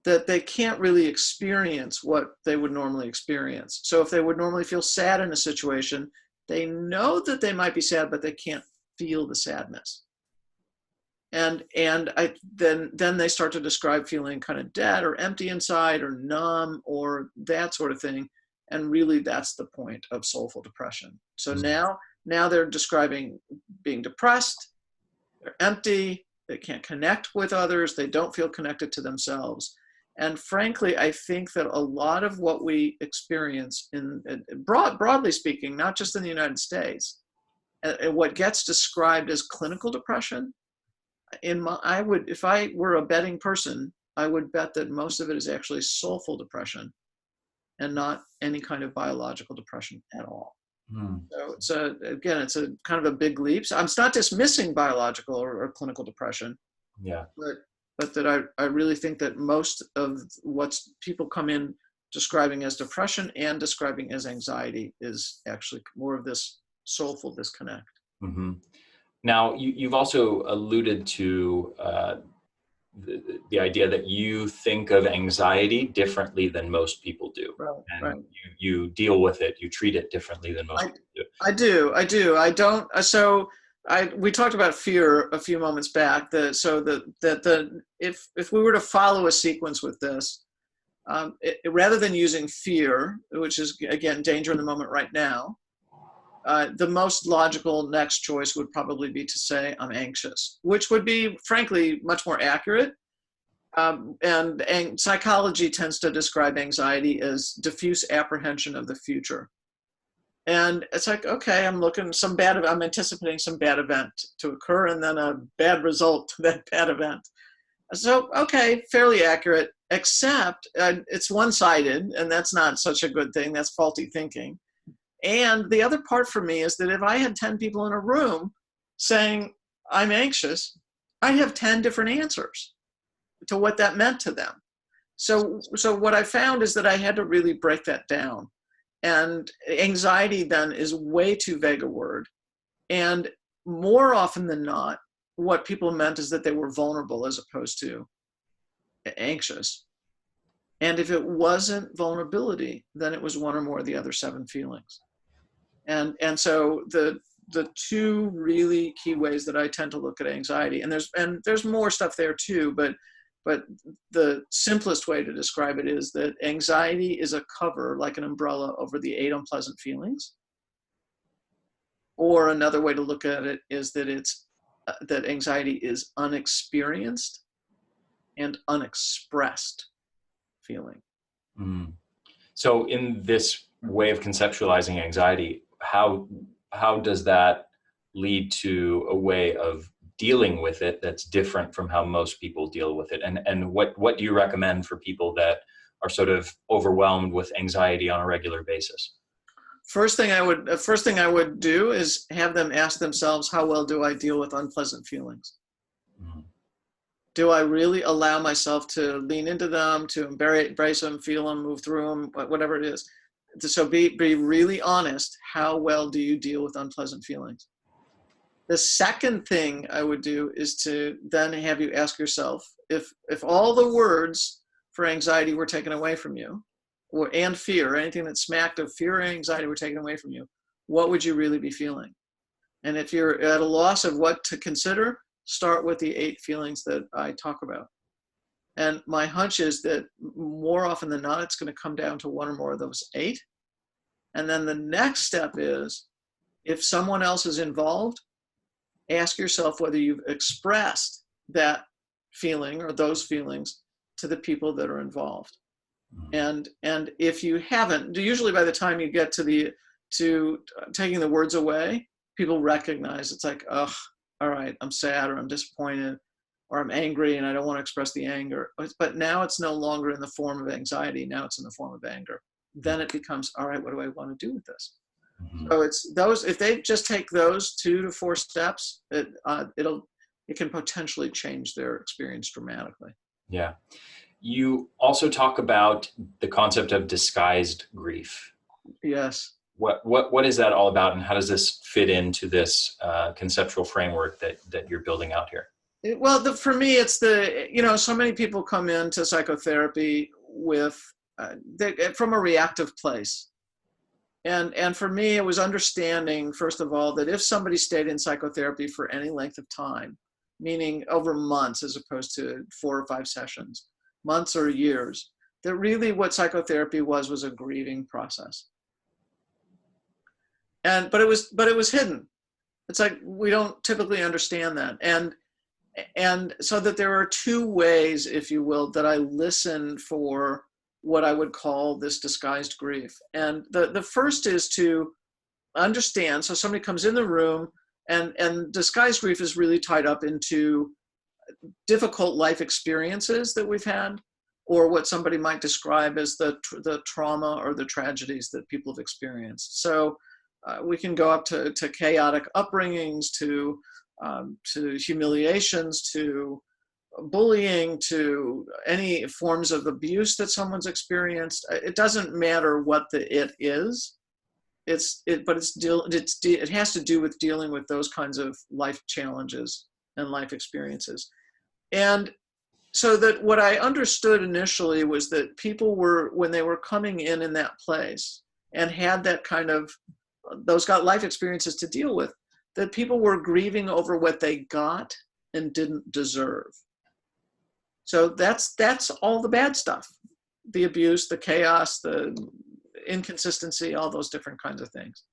that they can't really experience what they would normally experience. So if they would normally feel sad in a situation, they know that they might be sad, but they can't feel the sadness. And then they start to describe feeling kind of dead or empty inside or numb or that sort of thing. And really, that's the point of soulful depression. So now they're describing being depressed, they're empty, they can't connect with others, they don't feel connected to themselves. And frankly, I think that a lot of what we experience broadly speaking, not just in the United States, what gets described as clinical depression, if I were a betting person, I would bet that most of it is actually soulful depression and not any kind of biological depression at all. So it's a kind of a big leap. So I'm not dismissing biological or clinical depression. Yeah. But that I really think that most of what people come in describing as depression and describing as anxiety is actually more of this soulful disconnect. Mm-hmm. Now, you've also alluded to the idea that you think of anxiety differently than most people do. Right, and right. You deal with it, you treat it differently than most people do. I do. I don't. So we talked about fear a few moments back. If we were to follow a sequence with this, rather than using fear, which is again danger in the moment right now, the most logical next choice would probably be to say I'm anxious, which would be frankly much more accurate. And psychology tends to describe anxiety as diffuse apprehension of the future. And it's like, okay, I'm anticipating some bad event to occur and then a bad result to that bad event. So, okay, fairly accurate, except it's one-sided, and that's not such a good thing. That's faulty thinking. And the other part for me is that if I had 10 people in a room saying, I'm anxious, I'd have 10 different answers to what that meant to them. So what I found is that I had to really break that down. And anxiety then is way too vague a word. And more often than not, what people meant is that they were vulnerable as opposed to anxious. And if it wasn't vulnerability, then it was one or more of the other 7 feelings. And so the two really key ways that I tend to look at anxiety, and there's more stuff there too, but the simplest way to describe it is that anxiety is a cover, like an umbrella, over the 8 unpleasant feelings. Or another way to look at it is that that anxiety is unexperienced and unexpressed feeling. So in this way of conceptualizing anxiety, how does that lead to a way of dealing with it that's different from how most people deal with it? And what do you recommend for people that are sort of overwhelmed with anxiety on a regular basis? First thing I would do is have them ask themselves, how well do I deal with unpleasant feelings? Do I really allow myself to lean into them, to embrace them, feel them, move through them, whatever it is? So be really honest. How well do you deal with unpleasant feelings? The second thing I would do is to then have you ask yourself, if all the words for anxiety were taken away from you, and fear, anything that smacked of fear or anxiety were taken away from you, what would you really be feeling? And if you're at a loss of what to consider, start with the 8 feelings that I talk about. And my hunch is that more often than not, it's going to come down to 1 or more of those 8. And then the next step is, if someone else is involved, ask yourself whether you've expressed that feeling or those feelings to the people that are involved. And if you haven't, usually by the time you get to taking the words away, people recognize it's like, oh, all right, I'm sad or I'm disappointed or I'm angry and I don't want to express the anger. But now it's no longer in the form of anxiety. Now it's in the form of anger. Then it becomes, all right, what do I want to do with this? So it's those, if they just take those 2 to 4 steps, it can potentially change their experience dramatically. Yeah. You also talk about the concept of disguised grief. Yes. What is that all about, and how does this fit into this conceptual framework that you're building out here? Well, for me, it's so many people come into psychotherapy with from a reactive place. And for me, it was understanding, first of all, that if somebody stayed in psychotherapy for any length of time, meaning over months as opposed to 4 or 5 sessions, months or years, that really what psychotherapy was a grieving process. But it was hidden. It's like we don't typically understand that. And so that there are 2 ways, if you will, that I listen for what I would call this disguised grief. And the first is to understand. So somebody comes in the room, and disguised grief is really tied up into difficult life experiences that we've had, or what somebody might describe as the trauma or the tragedies that people have experienced. So we can go up to chaotic upbringings, to humiliations, to bullying, to any forms of abuse that someone's experienced. It doesn't matter what it is. It has to do with dealing with those kinds of life challenges and life experiences. And so that what I understood initially was that people were, when they were coming in that place and had that kind of, those got life experiences to deal with, that people were grieving over what they got and didn't deserve. So that's all the bad stuff, the abuse, the chaos, the inconsistency, all those different kinds of things.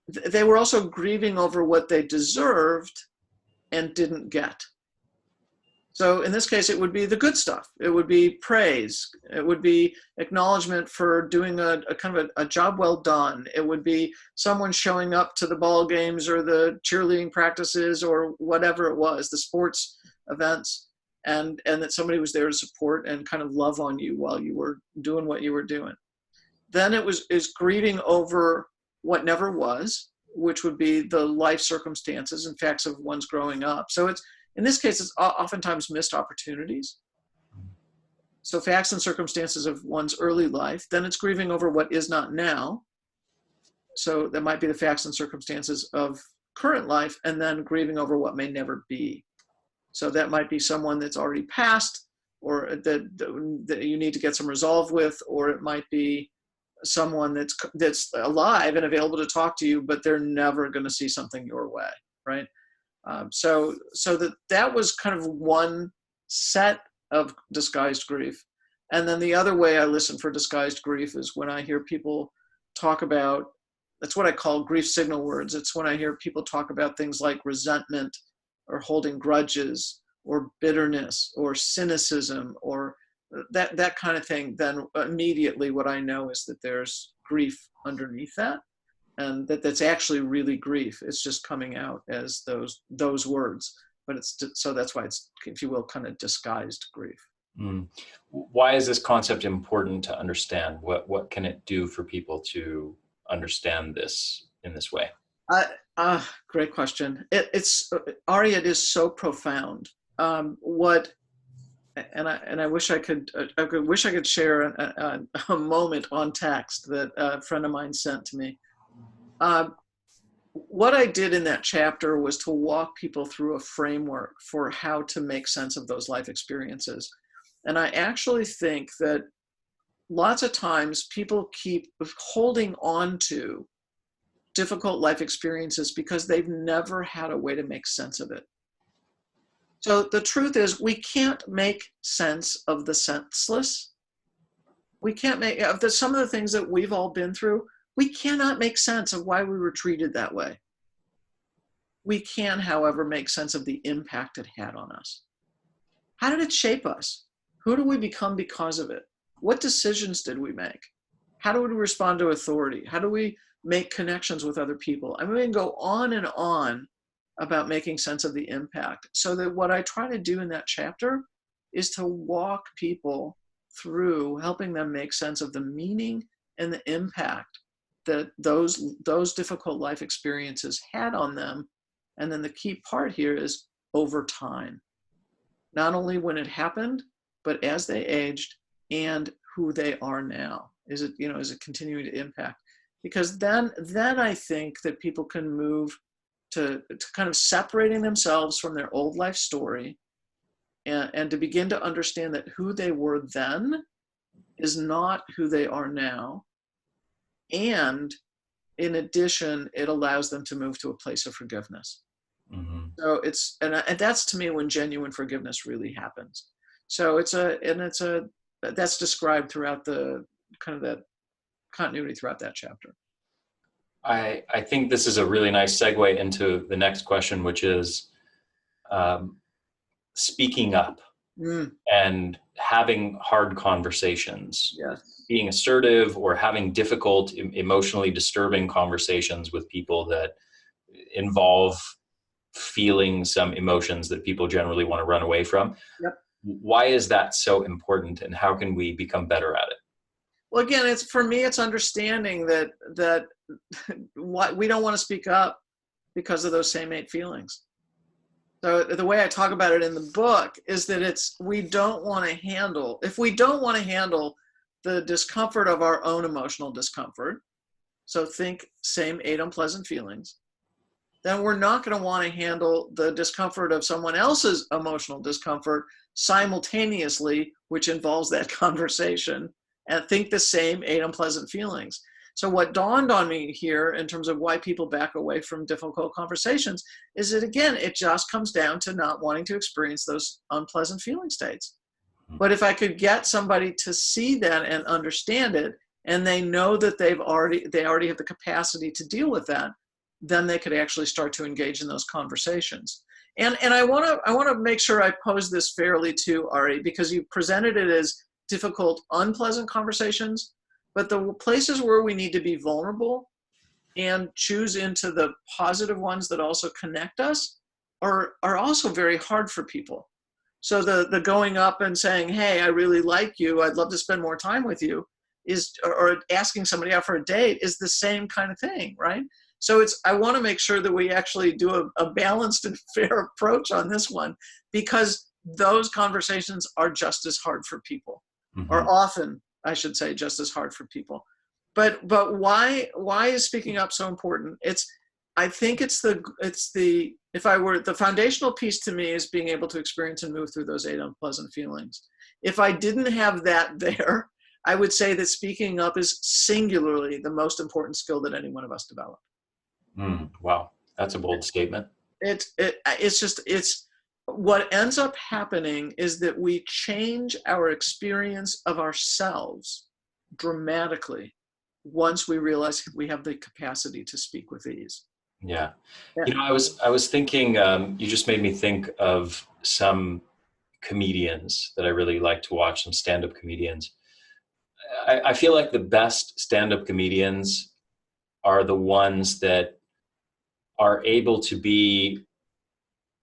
They were also grieving over what they deserved and didn't get. So in this case, it would be the good stuff. It would be praise. It would be acknowledgement for doing a kind of a job well done. It would be someone showing up to the ball games or the cheerleading practices or whatever it was, the sports events, and that somebody was there to support and kind of love on you while you were doing what you were doing. Then is grieving over what never was, which would be the life circumstances and facts of one's growing up. So in this case, it's oftentimes missed opportunities. So facts and circumstances of one's early life. Then it's grieving over what is not now. So that might be the facts and circumstances of current life, and then grieving over what may never be. So that might be someone that's already passed, or that you need to get some resolve with, or it might be someone that's alive and available to talk to you, but they're never going to see something your way, right? So that was kind of one set of disguised grief. And then the other way I listen for disguised grief is when I hear people talk about, that's what I call grief signal words. It's when I hear people talk about things like resentment or holding grudges or bitterness or cynicism or that kind of thing. Then immediately what I know is that there's grief underneath that. And that's actually really grief. It's just coming out as those words, but so that's why it's, if you will, kind of disguised grief. Mm. Why is this concept important to understand? What can it do for people to understand this in this way? Great question. Ari, it is so profound. And I wish I could share a moment on text that a friend of mine sent to me. What I did in that chapter was to walk people through a framework for how to make sense of those life experiences. And I actually think that lots of times people keep holding on to difficult life experiences because they've never had a way to make sense of it. So the truth is, we can't make sense of the senseless. We can't make some of the things that we've all been through. We cannot make sense of why we were treated that way. We can, however, make sense of the impact it had on us. How did it shape us? Who do we become because of it? What decisions did we make? How do we respond to authority? How do we make connections with other people? I mean, we can go on and on about making sense of the impact. So that what I try to do in that chapter is to walk people through helping them make sense of the meaning and the impact that those difficult life experiences had on them. And then the key part here is over time, not only when it happened, but as they aged and who they are now. Is it continuing to impact? Because then I think that people can move to kind of separating themselves from their old life story and to begin to understand that who they were then is not who they are now. And in addition, it allows them to move to a place of forgiveness. Mm-hmm. So and that's to me when genuine forgiveness really happens. So that's described throughout the kind of that continuity throughout that chapter. I think this is a really nice segue into the next question, which is speaking up and having hard conversations. Yes. Being assertive or having difficult, emotionally disturbing conversations with people that involve feeling some emotions that people generally want to run away from. Yep. Why is that so important, and how can we become better at it? Well, again, for me, it's understanding that we don't want to speak up because of those same 8 feelings. So the way I talk about it in the book is that if we don't want to handle the discomfort of our own emotional discomfort, so think same 8 unpleasant feelings, then we're not going to want to handle the discomfort of someone else's emotional discomfort simultaneously, which involves that conversation, and think the same 8 unpleasant feelings. So what dawned on me here in terms of why people back away from difficult conversations is that, again, it just comes down to not wanting to experience those unpleasant feeling states. But if I could get somebody to see that and understand it, and they know that they already have the capacity to deal with that, then they could actually start to engage in those conversations. And I want to make sure I pose this fairly too, Ari, because you presented it as difficult, unpleasant conversations, but the places where we need to be vulnerable and choose into the positive ones that also connect us are also very hard for people. So the going up and saying, hey, I really like you, I'd love to spend more time with you, or asking somebody out for a date is the same kind of thing, right? So I want to make sure that we actually do a balanced and fair approach on this one, because those conversations are just as hard for people, or often, I should say, just as hard for people. But why is speaking up so important? I think the foundational piece to me is being able to experience and move through those 8 unpleasant feelings. If I didn't have that there, I would say that speaking up is singularly the most important skill that any one of us develop. Wow, that's a bold statement. It's what ends up happening is that we change our experience of ourselves dramatically once we realize we have the capacity to speak with ease. Yeah. I was thinking, you just made me think of some comedians that I really like to watch, some stand-up comedians. I feel like the best stand-up comedians are the ones that are able to be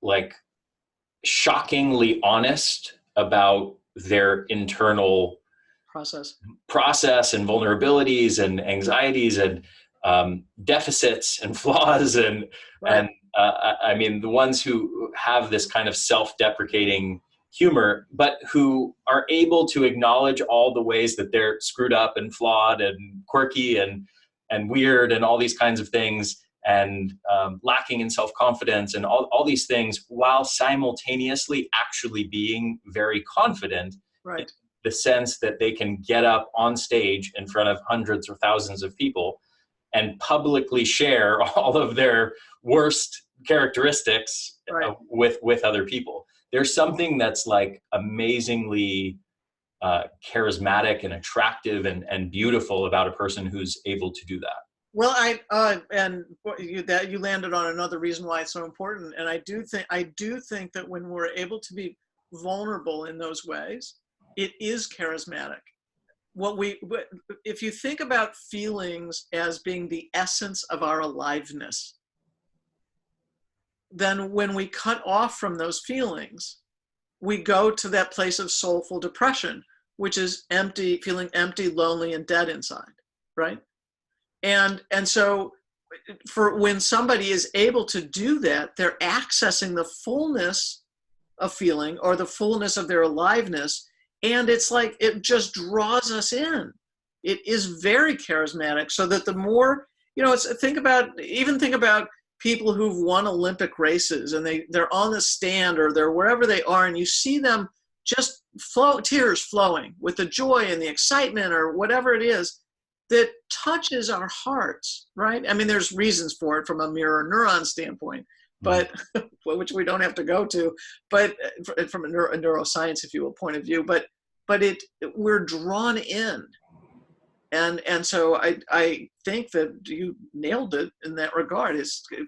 like shockingly honest about their internal process and vulnerabilities and anxieties and deficits and flaws and I mean the ones who have this kind of self-deprecating humor, but who are able to acknowledge all the ways that they're screwed up and flawed and quirky and weird and all these kinds of things, and lacking in self-confidence and all these things, while simultaneously actually being very confident. Right. The sense that they can get up on stage in front of hundreds or thousands of people and publicly share all of their worst characteristics with other people. There's something that's like amazingly charismatic and attractive and beautiful about a person who's able to do that. Well, you landed on another reason why it's so important, and I do think that when we're able to be vulnerable in those ways, it is charismatic. If you think about feelings as being the essence of our aliveness, then when we cut off from those feelings, we go to that place of soulful depression, which is empty, feeling empty, lonely, and dead inside, right? And so for when somebody is able to do that, they're accessing the fullness of feeling or the fullness of their aliveness. And it's like, it just draws us in. It is very charismatic, so that the more, think about people who've won Olympic races, and they're on the stand or they're wherever they are, and you see them just tears flowing with the joy and the excitement or whatever it is that touches our hearts, right? I mean, there's reasons for it from a mirror neuron standpoint, but which we don't have to go to, but from a neuroscience, if you will, point of view, but we're drawn in. And so I think that you nailed it in that regard.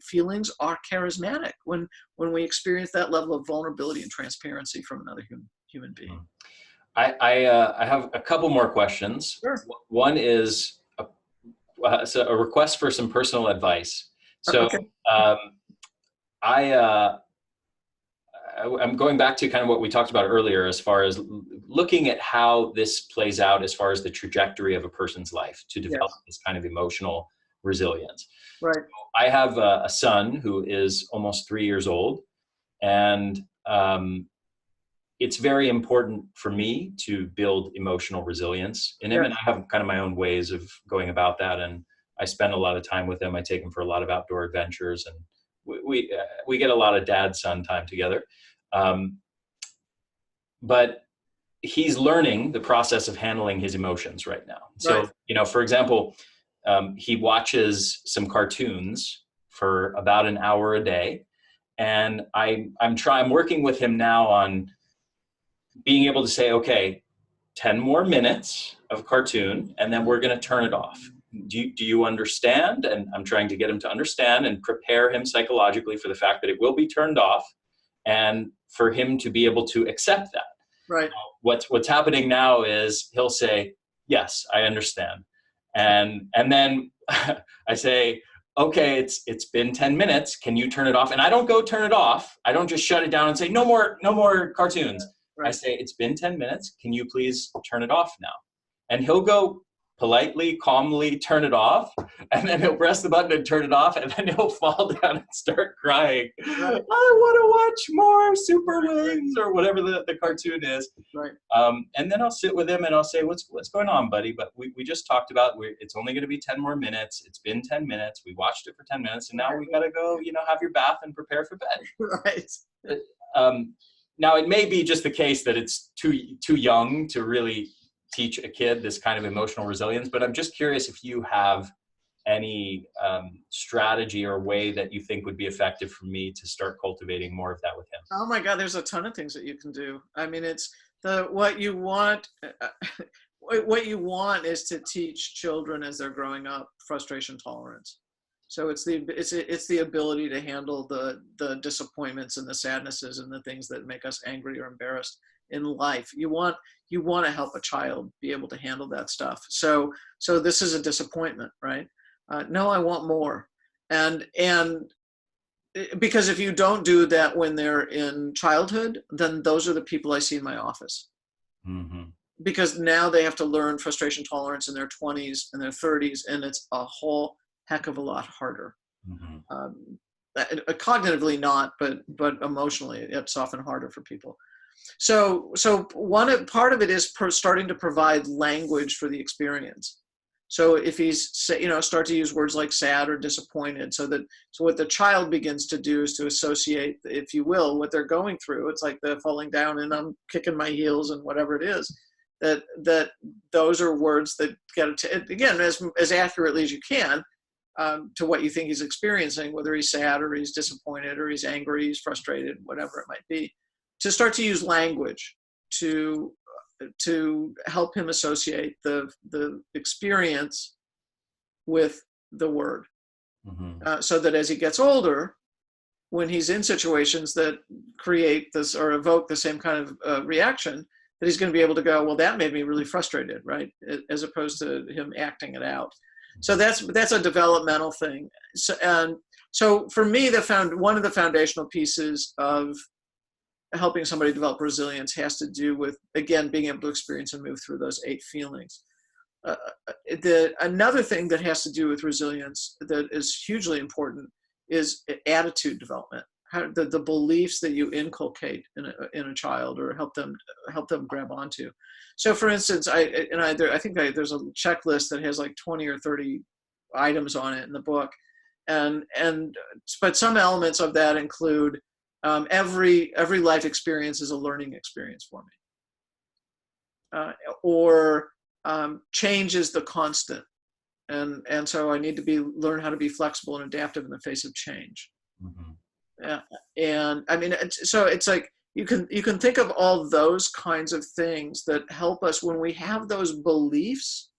Feelings are charismatic when we experience that level of vulnerability and transparency from another human being. I have a couple more questions. Sure. One is a request for some personal advice. So okay. I'm going back to kind of what we talked about earlier, as far as looking at how this plays out as far as the trajectory of a person's life to develop this kind of emotional resilience. Right. I have a son who is almost 3 years old, and it's very important for me to build emotional resilience in him. And I have kind of my own ways of going about that. And I spend a lot of time with him. I take him for a lot of outdoor adventures, and we get a lot of dad-son time together. But he's learning the process of handling his emotions right now. So, for example, he watches some cartoons for about an hour a day. And I'm working with him now on being able to say, okay, 10 more minutes of cartoon, and then we're going to turn it off. Do you understand? And I'm trying to get him to understand and prepare him psychologically for the fact that it will be turned off, and for him to be able to accept that. Right. What's happening now is he'll say, yes, I understand. And then I say, okay, it's been 10 minutes. Can you turn it off? And I don't go turn it off. I don't just shut it down and say, no more cartoons. Right. I say, it's been 10 minutes. Can you please turn it off now? And he'll go politely, calmly turn it off, and then he'll press the button and turn it off, and then he'll fall down and start crying. Right. I want to watch more Super Wings or whatever the cartoon is. Right. And then I'll sit with him and I'll say, what's going on, buddy? But we just talked about it's only going to be 10 more minutes. It's been 10 minutes. We watched it for 10 minutes, and now we got to go, have your bath and prepare for bed. Right. Now, it may be just the case that it's too young to really teach a kid this kind of emotional resilience, but I'm just curious if you have any strategy or way that you think would be effective for me to start cultivating more of that with him. Oh my God, there's a ton of things that you can do. I mean, it's what you want is to teach children as they're growing up frustration tolerance. So it's the ability to handle the disappointments and the sadnesses and the things that make us angry or embarrassed in life. You want to help a child be able to handle that stuff. So this is a disappointment, right? No, I want more. And because if you don't do that when they're in childhood, then those are the people I see in my office. Mm-hmm. Because now they have to learn frustration tolerance in their 20s and their 30s, and it's a whole heck of a lot harder. Mm-hmm. Cognitively not, but emotionally, it's often harder for people. So part of it is starting to provide language for the experience. So if he's, start to use words like sad or disappointed, so what the child begins to do is to associate, if you will, what they're going through. It's like the falling down and I'm kicking my heels and whatever it is. That those are words that get again as accurately as you can to what you think he's experiencing, whether he's sad or he's disappointed or he's angry, he's frustrated, whatever it might be. To start to use language to help him associate the experience with the word, mm-hmm. So that as he gets older, when he's in situations that create this or evoke the same kind of reaction, that he's going to be able to go, well, that made me really frustrated, right? As opposed to him acting it out. So that's a developmental thing. So for me, one of the foundational pieces of helping somebody develop resilience has to do with, again, being able to experience and move through those 8 feelings. Another thing that has to do with resilience that is hugely important is attitude development. The beliefs that you inculcate in a child or help them grab onto. So, for instance, I think there's a checklist that has like 20 or 30 items on it in the book, but some elements of that include every life experience is a learning experience for me, or change is the constant, and so I need to learn how to be flexible and adaptive in the face of change. Mm-hmm. And I mean, so it's like you can think of all those kinds of things that help us when we have those beliefs.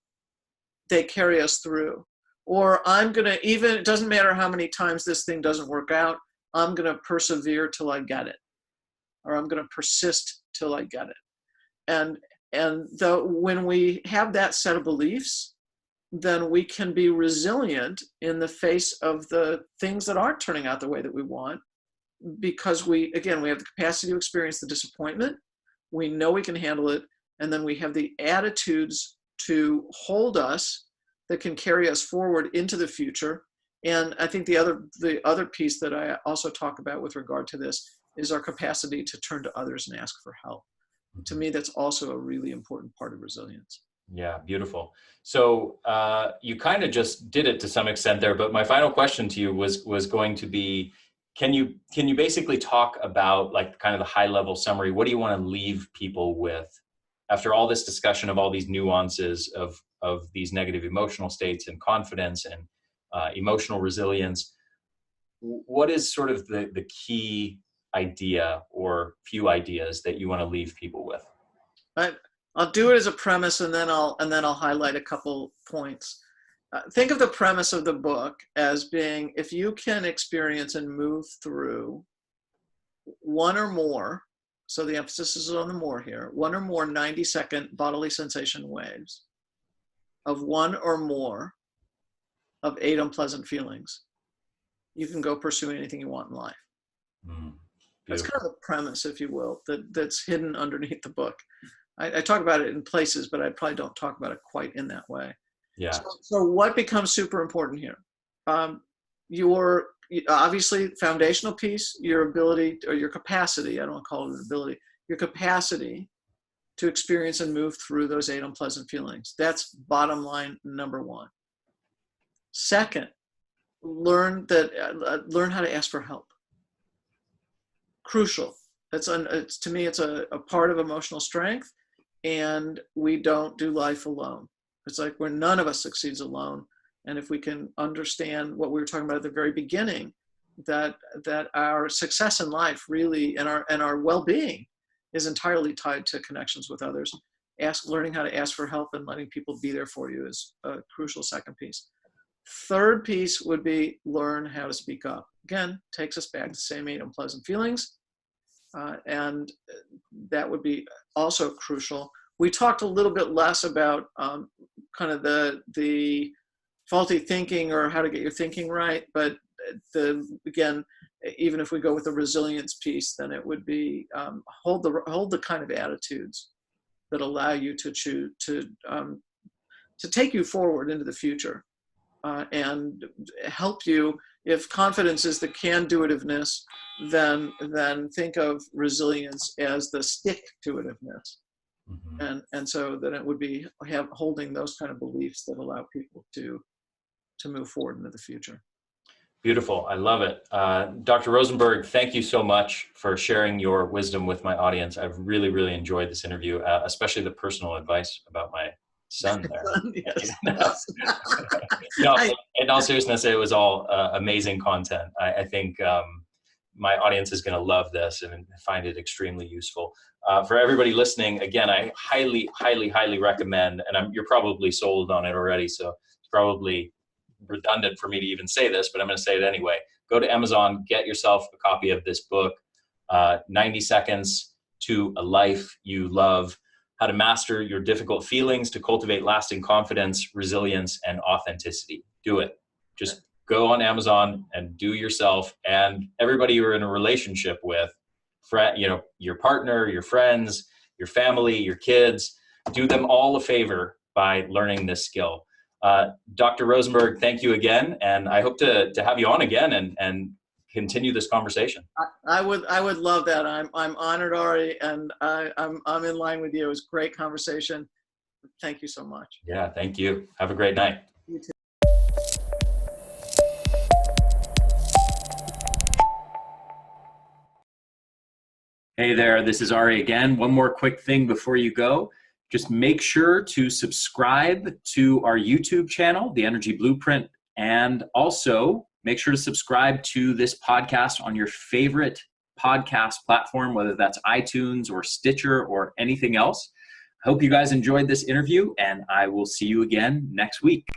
They carry us through. Or it doesn't matter how many times this thing doesn't work out, I'm gonna persevere till I get it, or I'm gonna persist till I get it. And when we have that set of beliefs, then we can be resilient in the face of the things that aren't turning out the way that we want, because we have the capacity to experience the disappointment. We know we can handle it, and then we have the attitudes to hold us that can carry us forward into the future. And I think the other piece that I also talk about with regard to this is our capacity to turn to others and ask for help. To me, that's also a really important part of resilience. Yeah, beautiful. So you kind of just did it to some extent there, but my final question to you was going to be, can you basically talk about like kind of the high level summary? What do you want to leave people with after all this discussion of all these nuances of these negative emotional states and confidence and emotional resilience? What is sort of the key idea or few ideas that you want to leave people with? I'll do it as a premise, and then I'll highlight a couple points. Think of the premise of the book as being, if you can experience and move through one or more, so the emphasis is on the more here, one or more 90-second bodily sensation waves of one or more of 8 unpleasant feelings, you can go pursue anything you want in life. That's kind of the premise, if you will, that's hidden underneath the book. I talk about it in places, but I probably don't talk about it quite in that way. Yeah. So what becomes super important here? Your obviously foundational piece, your ability or your capacity, I don't want to call it an ability, your capacity to experience and move through those 8 unpleasant feelings. That's bottom line number 1. Second, learn how to ask for help. Crucial. To me, it's a part of emotional strength, and we don't do life alone. It's like where none of us succeeds alone. And if we can understand what we were talking about at the very beginning, that our success in life really and our well-being is entirely tied to connections with others. Learning how to ask for help and letting people be there for you is a crucial second piece. Third piece would be learn how to speak up. Again, takes us back to the same 8 unpleasant feelings. And that would be also crucial. We talked a little bit less about kind of the faulty thinking or how to get your thinking right. But again, even if we go with the resilience piece, then it would be hold the kind of attitudes that allow you to choose to take you forward into the future and help you. If confidence is the can-do-itiveness, then think of resilience as the stick-to-itiveness. Mm-hmm. And so then it would be holding those kind of beliefs that allow people to move forward into the future. Beautiful. I love it. Dr. Rosenberg, thank you so much for sharing your wisdom with my audience. I've really, really enjoyed this interview, especially the personal advice about my son there. Yes. No, in all seriousness, it was all amazing content. I think my audience is going to love this and find it extremely useful. For everybody listening, again, I highly, highly, highly recommend, and you're probably sold on it already, so it's probably redundant for me to even say this, but I'm going to say it anyway. go to Amazon, get yourself a copy of this book, 90 Seconds to a Life You Love, How to Master Your Difficult Feelings to Cultivate Lasting Confidence, Resilience, and Authenticity. Do it. Just go on Amazon and do yourself and everybody you're in a relationship with, your partner, your friends, your family, your kids, do them all a favor by learning this skill. Dr. Rosenberg, thank you again. And I hope to have you on again and continue this conversation. I would love that. I'm honored, Ari, and I'm in line with you. It was a great conversation. Thank you so much. Yeah, thank you. Have a great night. You too. Hey there, this is Ari again. One more quick thing before you go. Just make sure to subscribe to our YouTube channel, The Energy Blueprint, and also make sure to subscribe to this podcast on your favorite podcast platform, whether that's iTunes or Stitcher or anything else. I hope you guys enjoyed this interview, and I will see you again next week.